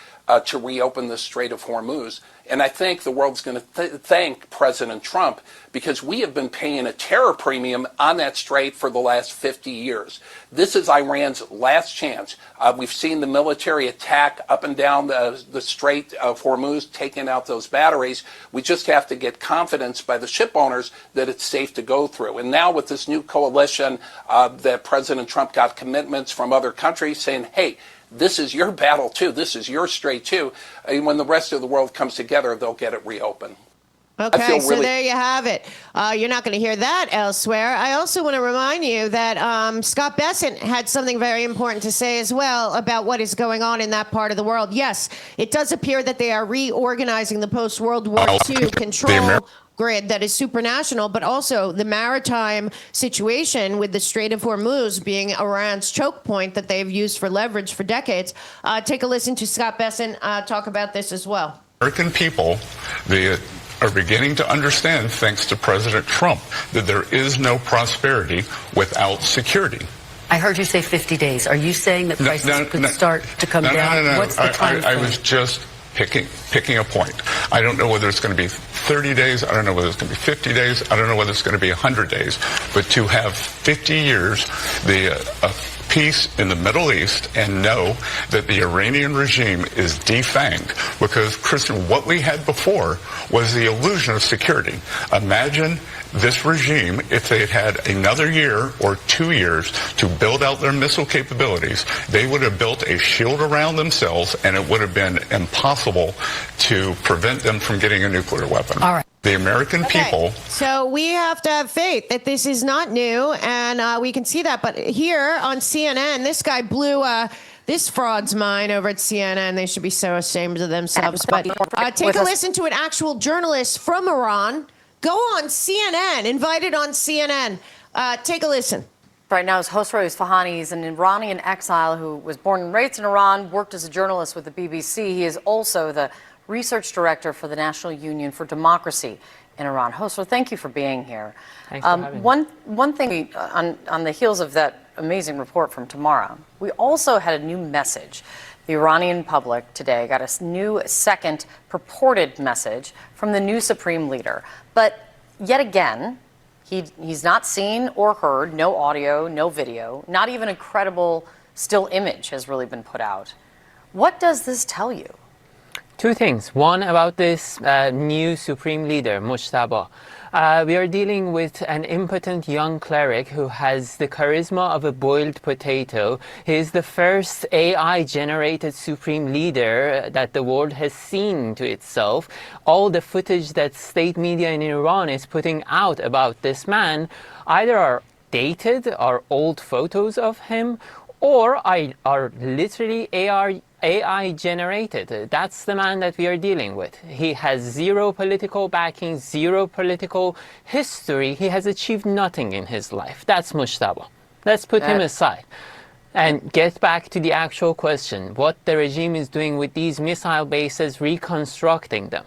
to reopen the Strait of Hormuz. And I think the world's going to thank President Trump, because we have been paying a terror premium on that strait for the last 50 years. This is Iran's last chance. We've seen the military attack up and down the Strait of Hormuz, taking out those batteries. We just have to get confidence by the ship owners that it's safe to go through. And now with this new coalition that President Trump got commitments from other countries saying, hey, this is your battle, too. This is your strait, too. And when the rest of the world comes together, they'll get it reopened. Okay, so there you have it. You're not going to hear that elsewhere. I also want to remind you that Scott Bessent had something very important to say as well about what is going on in that part of the world. Yes, it does appear that they are reorganizing the post-World War II control grid that is supranational, but also the maritime situation with the Strait of Hormuz being Iran's choke point that they've used for leverage for decades. Take a listen to Scott Bessent talk about this as well. American people, are beginning to understand, thanks to President Trump, that there is no prosperity without security. I heard you say 50 days. Are you saying that prices could start to come down? No. What's the time frame? I was just picking a point. I don't know whether it's going to be 30 days. I don't know whether it's going to be 50 days. I don't know whether it's going to be 100 days. But to have 50 years, peace in the Middle East, and know that the Iranian regime is defanged, because, Kristen, what we had before was the illusion of security. Imagine this regime, if they had had another year or 2 years to build out their missile capabilities, they would have built a shield around themselves, and it would have been impossible to prevent them from getting a nuclear weapon. All right. The American people. So we have to have faith that this is not new, and we can see that. But here on CNN, this guy blew this fraud's mind over at CNN. They should be so ashamed of themselves. But take a listen to an actual journalist from Iran. Go on CNN, invited on CNN. Take a listen. Right now is Hosroy Isfahani. He's an Iranian exile who was born and raised in Iran, worked as a journalist with the BBC. He is also the research director for the National Union for Democracy in Iran. Hosroy, thank you for being here. Thanks for having me. One thing on the heels of that amazing report from tomorrow, we also had a new message. The Iranian public today got a new second purported message from the new supreme leader. But yet again, he's not seen or heard, no audio, no video, not even a credible still image has really been put out. What does this tell you? Two things. One, about this new supreme leader, Mujtaba. We are dealing with an impotent young cleric who has the charisma of a boiled potato. He is the first AI-generated supreme leader that the world has seen to itself. All the footage that state media in Iran is putting out about this man either are dated, are old photos of him, or are literally AI generated. That's the man that we are dealing with. He has zero political backing, zero political history. He has achieved nothing in his life. That's Mujtaba. Let's put him aside and get back to the actual question, what the regime is doing with these missile bases, reconstructing them.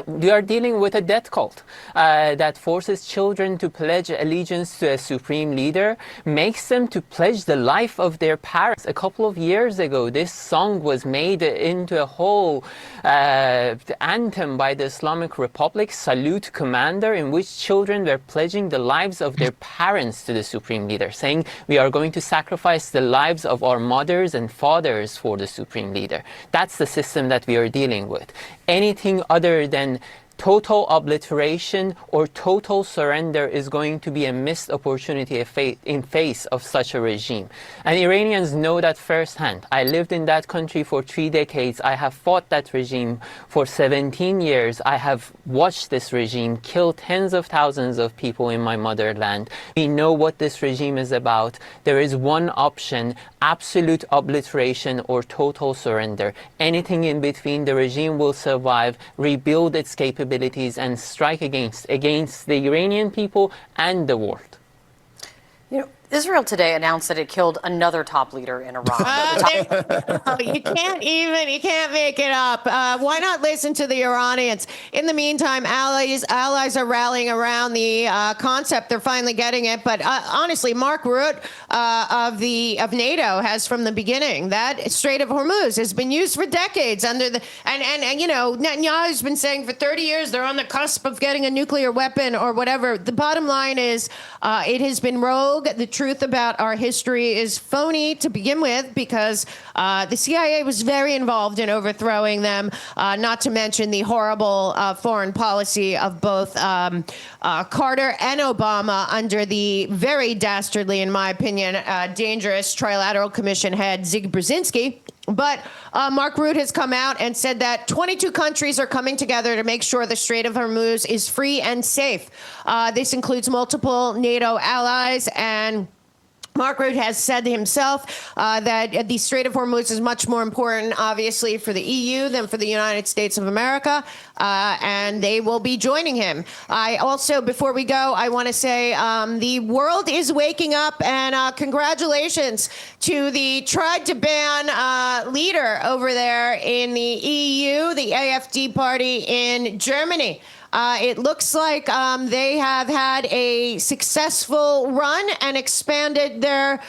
We are dealing with a death cult that forces children to pledge allegiance to a supreme leader, makes them to pledge the life of their parents. A couple of years ago, this song was made into a whole anthem by the Islamic Republic, Salute Commander, in which children were pledging the lives of their parents to the supreme leader, saying we are going to sacrifice the lives of our mothers and fathers for the supreme leader. That's the system that we are dealing with. Anything other than total obliteration or total surrender is going to be a missed opportunity in face of such a regime. And Iranians know that firsthand. I lived in that country for 3 decades. I have fought that regime for 17 years. I have watched this regime kill tens of thousands of people in my motherland. We know what this regime is about. There is one option: absolute obliteration or total surrender. Anything in between, the regime will survive, rebuild its capabilities, and strike against the Iranian people and the world. You know, Israel today announced that it killed another top leader in Iran. You can't make it up. Why not listen to the Iranians? In the meantime, allies are rallying around the concept. They're finally getting it. But honestly, Mark Rutte of NATO has from the beginning that Strait of Hormuz has been used for decades under the and you know, Netanyahu's been saying for 30 years they're on the cusp of getting a nuclear weapon or whatever. The bottom line is it has been rogue. The truth about our history is phony to begin with, because the CIA was very involved in overthrowing them, not to mention the horrible foreign policy of both Carter and Obama under the very dastardly, in my opinion, dangerous Trilateral Commission head Zig Brzezinski. But Mark Rutte has come out and said that 22 countries are coming together to make sure the Strait of Hormuz is free and safe. This includes multiple NATO allies, and Mark Rutte has said himself that the Strait of Hormuz is much more important, obviously, for the EU than for the United States of America, and they will be joining him. I also, before we go, I want to say the world is waking up, and congratulations to the tried-to-ban leader over there in the EU, the AfD party in Germany. It looks like they have had a successful run and expanded their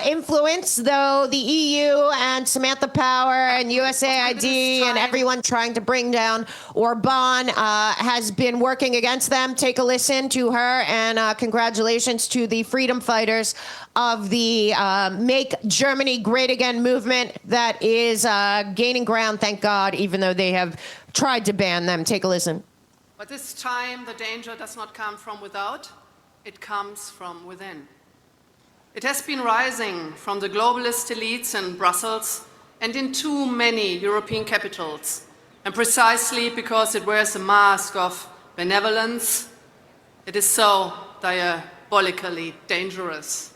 influence, though the EU and Samantha Power and USAID and everyone trying to bring down Orban has been working against them. Take a listen to her, and congratulations to the freedom fighters of the Make Germany Great Again movement that is gaining ground, thank God, even though they have tried to ban them. Take a listen. But this time, the danger does not come from without, it comes from within. It has been rising from the globalist elites in Brussels and in too many European capitals, and precisely because it wears a mask of benevolence, it is so diabolically dangerous.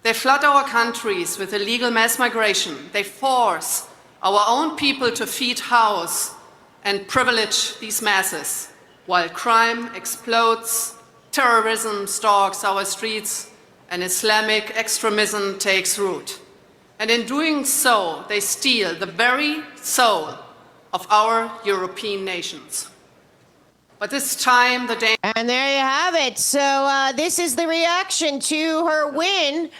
They flood our countries with illegal mass migration. They force our own people to feed house and privilege these masses, while crime explodes, terrorism stalks our streets, and Islamic extremism takes root. And in doing so, they steal the very soul of our European nations. But this time, the danger... And there you have it. So this is the reaction to her win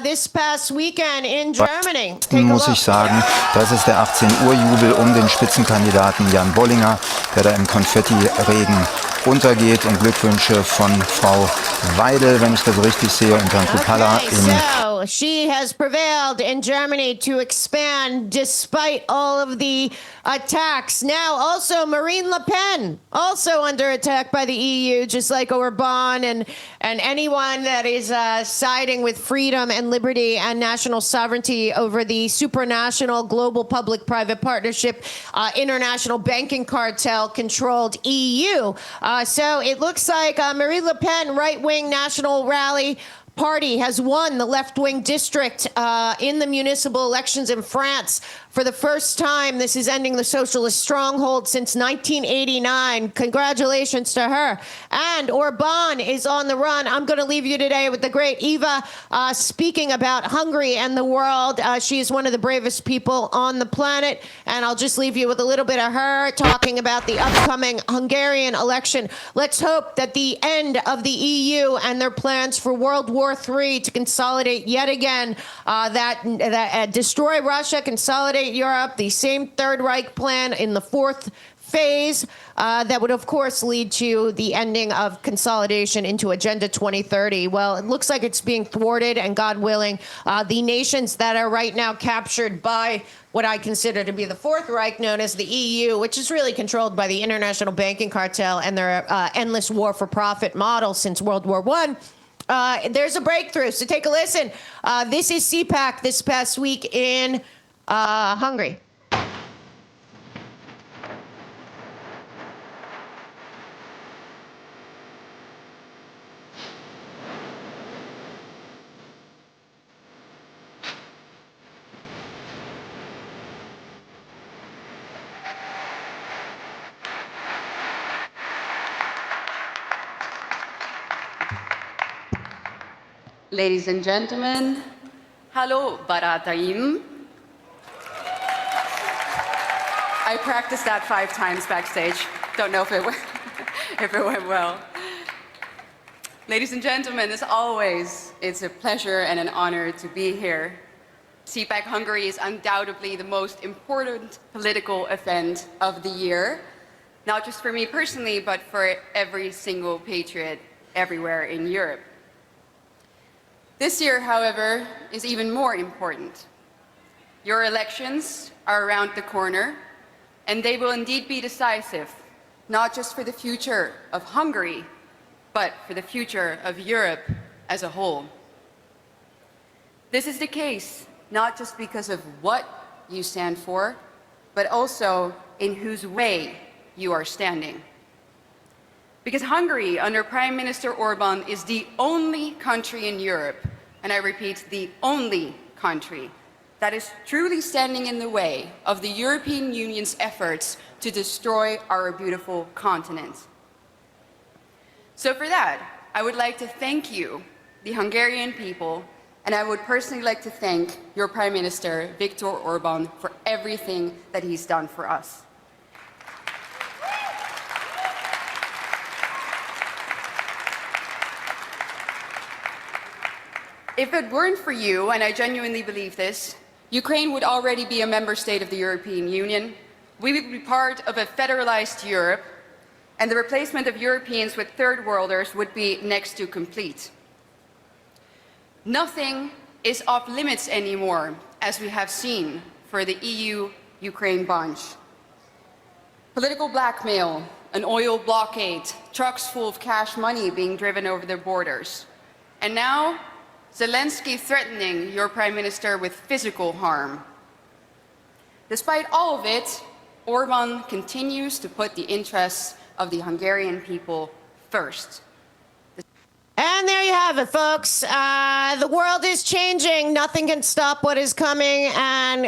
this past weekend in Germany. Take a muss ich sagen, das ist der 18 Uhr Jubel um den Spitzenkandidaten Jan Bollinger, der da im Konfettiregen untergeht, und Glückwünsche von Frau Weidel, wenn ich das richtig sehe, und Herrn Kupala So she has prevailed in Germany to expand despite all of the attacks. Now also Marine Le Pen, also under attack by the EU, just like Orban and anyone that is siding with freedom and liberty and national sovereignty over the supranational global public-private partnership international banking cartel controlled EU. So it looks like Marine Le Pen, right-wing national rally party, has won the left-wing district in the municipal elections in France for the first time. This is ending the socialist stronghold since 1989. Congratulations to her. And Orban is on the run. I'm going to leave you today with the great Eva speaking about Hungary and the world. She is one of the bravest people on the planet. And I'll just leave you with a little bit of her talking about the upcoming Hungarian election. Let's hope that the end of the EU and their plans for World War III to consolidate yet again, that destroy Russia, consolidate Europe, the same Third Reich plan in the fourth phase, that would, of course, lead to the ending of consolidation into Agenda 2030. Well, it looks like it's being thwarted, and God willing, the nations that are right now captured by what I consider to be the Fourth Reich, known as the EU, which is really controlled by the international banking cartel and their endless war for profit model since World War I. There's a breakthrough, so take a listen. This is CPAC this past week in Hungary. Ladies and gentlemen, hello, Barataim. I practiced that 5 times backstage. Don't know if it went well. Ladies and gentlemen, as always, it's a pleasure and an honor to be here. CPAC Hungary is undoubtedly the most important political event of the year, not just for me personally, but for every single patriot everywhere in Europe. This year, however, is even more important. Your elections are around the corner, and they will indeed be decisive, not just for the future of Hungary, but for the future of Europe as a whole. This is the case not just because of what you stand for, but also in whose way you are standing. Because Hungary, under Prime Minister Orban, is the only country in Europe, and I repeat, the only country, that is truly standing in the way of the European Union's efforts to destroy our beautiful continent. So for that, I would like to thank you, the Hungarian people, and I would personally like to thank your Prime Minister, Viktor Orban, for everything that he's done for us. If it weren't for you, and I genuinely believe this, Ukraine would already be a member state of the European Union. We would be part of a federalized Europe, and the replacement of Europeans with third worlders would be next to complete. Nothing is off limits anymore, as we have seen for the EU-Ukraine bunch. Political blackmail, an oil blockade, trucks full of cash money being driven over the borders. And now, Zelensky threatening your Prime Minister with physical harm. Despite all of it, Orban continues to put the interests of the Hungarian people first. And there you have it, folks. The world is changing. Nothing can stop what is coming. And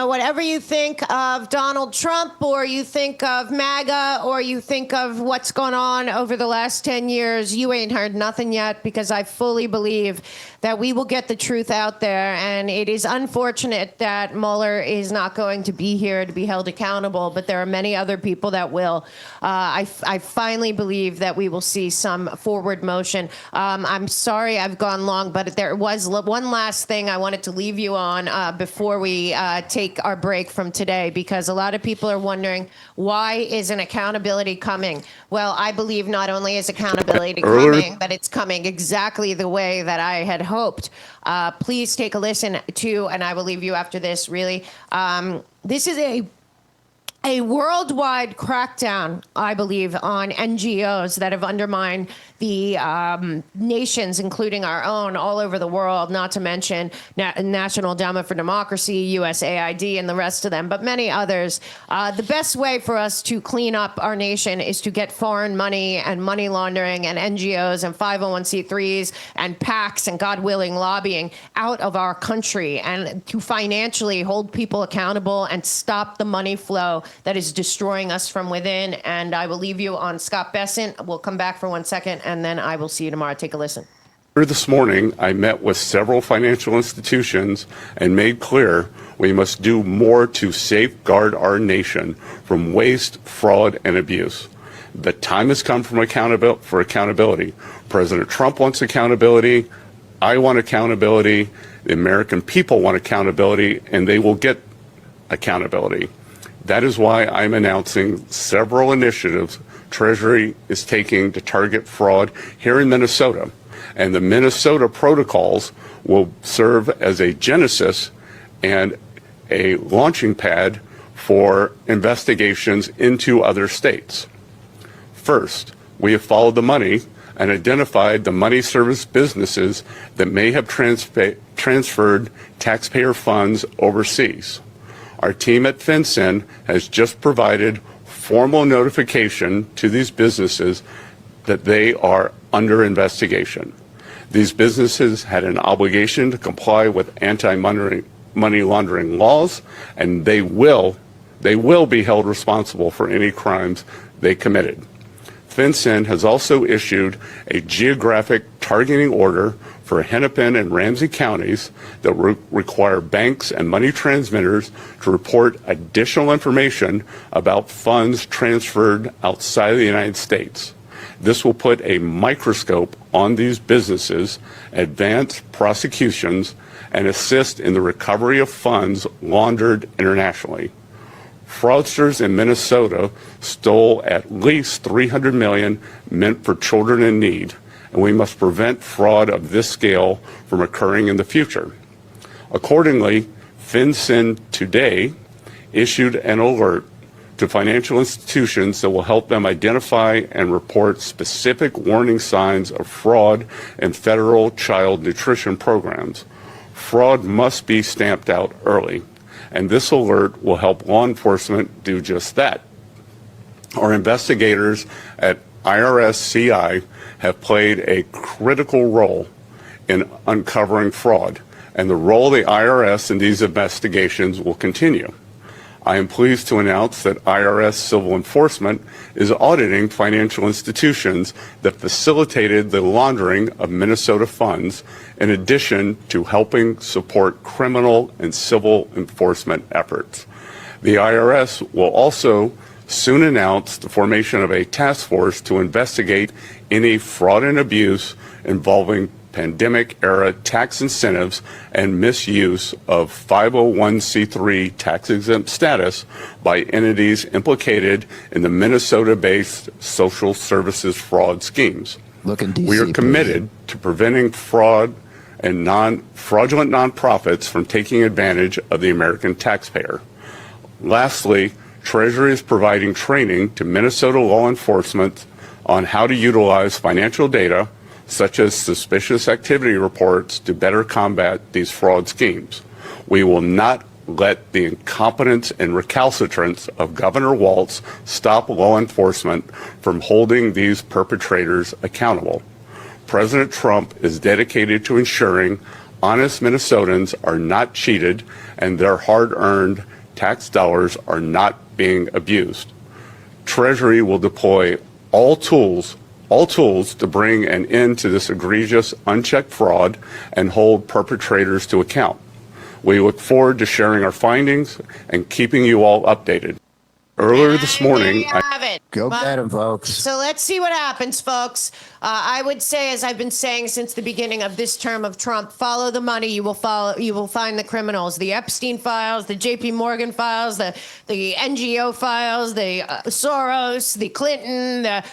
whatever you think of Donald Trump, or you think of MAGA, or you think of what's gone on over the last 10 years, you ain't heard nothing yet, because I fully believe that we will get the truth out there. And it is unfortunate that Mueller is not going to be here to be held accountable, but there are many other people that will. I finally believe that we will see some forward motion. I'm sorry I've gone long, but there was one last thing I wanted to leave you on before we take our break from today, because a lot of people are wondering, why isn't accountability coming? Well, I believe not only is accountability coming, but it's coming exactly the way that I had hoped. Please take a listen to, and I will leave you after this, really. This is a worldwide crackdown, I believe, on NGOs that have undermined the nations, including our own, all over the world, not to mention National Endowment for Democracy, USAID, and the rest of them, but many others. The best way for us to clean up our nation is to get foreign money and money laundering and NGOs and 501c3s and PACs and, God willing, lobbying out of our country, and to financially hold people accountable and stop the money flow that is destroying us from within. And I will leave you on Scott Bessent. We'll come back for 1 second, and then I will see you tomorrow. Take a listen. This morning, I met with several financial institutions and made clear we must do more to safeguard our nation from waste, fraud, and abuse. The time has come for accountability. President Trump wants accountability. I want accountability. The American people want accountability, and they will get accountability. That is why I'm announcing several initiatives Treasury is taking to target fraud here in Minnesota. And the Minnesota protocols will serve as a genesis and a launching pad for investigations into other states. First, we have followed the money and identified the money service businesses that may have transferred taxpayer funds overseas. Our team at FinCEN has just provided formal notification to these businesses that they are under investigation. These businesses had an obligation to comply with anti-money laundering laws, and they will be held responsible for any crimes they committed. FinCEN has also issued a geographic targeting order for Hennepin and Ramsey counties that require banks and money transmitters to report additional information about funds transferred outside of the United States. This will put a microscope on these businesses, advance prosecutions, and assist in the recovery of funds laundered internationally. Fraudsters in Minnesota stole at least $300 million meant for children in need, and we must prevent fraud of this scale from occurring in the future. Accordingly, FinCEN today issued an alert to financial institutions that will help them identify and report specific warning signs of fraud in federal child nutrition programs. Fraud must be stamped out early, and this alert will help law enforcement do just that. Our investigators at IRS-CI have played a critical role in uncovering fraud, and the role of the IRS in these investigations will continue. I am pleased to announce that IRS Civil Enforcement is auditing financial institutions that facilitated the laundering of Minnesota funds, in addition to helping support criminal and civil enforcement efforts. The IRS will also soon announce the formation of a task force to investigate any fraud and abuse involving pandemic-era tax incentives and misuse of 501c3 tax-exempt status by entities implicated in the Minnesota-based social services fraud schemes. We are committed to preventing fraud and fraudulent nonprofits from taking advantage of the American taxpayer. Lastly, Treasury is providing training to Minnesota law enforcement on how to utilize financial data, such as suspicious activity reports, to better combat these fraud schemes. We will not let the incompetence and recalcitrance of Governor Walz stop law enforcement from holding these perpetrators accountable. President Trump is dedicated to ensuring honest Minnesotans are not cheated and their hard-earned tax dollars are not being abused. Treasury will deploy all tools to bring an end to this egregious, unchecked fraud and hold perpetrators to account. We look forward to sharing our findings and keeping you all updated. Earlier this morning, Go get 'em, folks. So let's see what happens, folks. I would say, as I've been saying since the beginning of this term of Trump, follow the money. You will find the criminals, the Epstein files, the J.P. Morgan files, the NGO files, the Soros, the Clinton.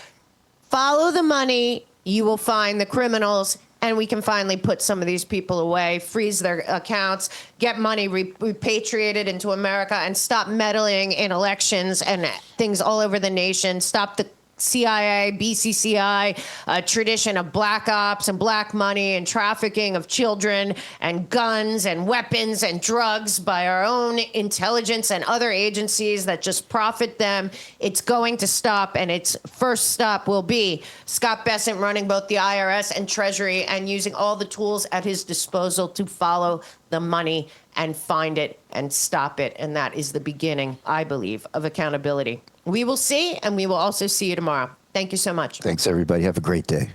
Follow the money. You will find the criminals. And we can finally put some of these people away, freeze their accounts, get money repatriated into America, and stop meddling in elections and things all over the nation. Stop the CIA, BCCI, tradition of black ops and black money and trafficking of children and guns and weapons and drugs by our own intelligence and other agencies that just profit them. It's going to stop, and its first stop will be Scott Bessent running both the IRS and Treasury and using all the tools at his disposal to follow the money and find it and stop it. And that is the beginning, I believe, of accountability. We will see, and we will also see you tomorrow. Thank you so much. Thanks, everybody. Have a great day.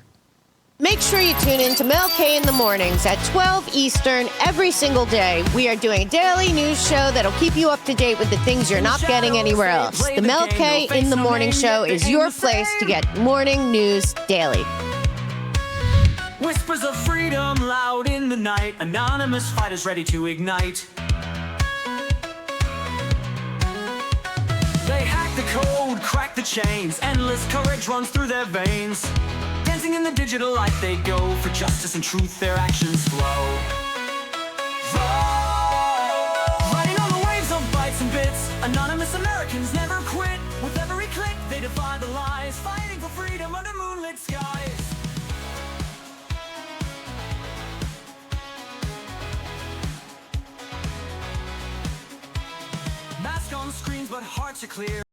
Make sure you tune in to Mel K in the mornings at 12 Eastern every single day. We are doing a daily news show that'll keep you up to date with the things you're not getting anywhere else. The Mel K in the morning show is your place to get morning news daily. Whispers of freedom loud in the night. Anonymous fighters ready to ignite. They hack the code, crack the chains. Endless courage runs through their veins. Dancing in the digital light they go. For justice and truth their actions flow. Riding on the waves of bytes and bits. Anonymous Americans never quit. With every click they defy the lies. Fighting for freedom under moonlit skies. Mask on screens but hearts are clear.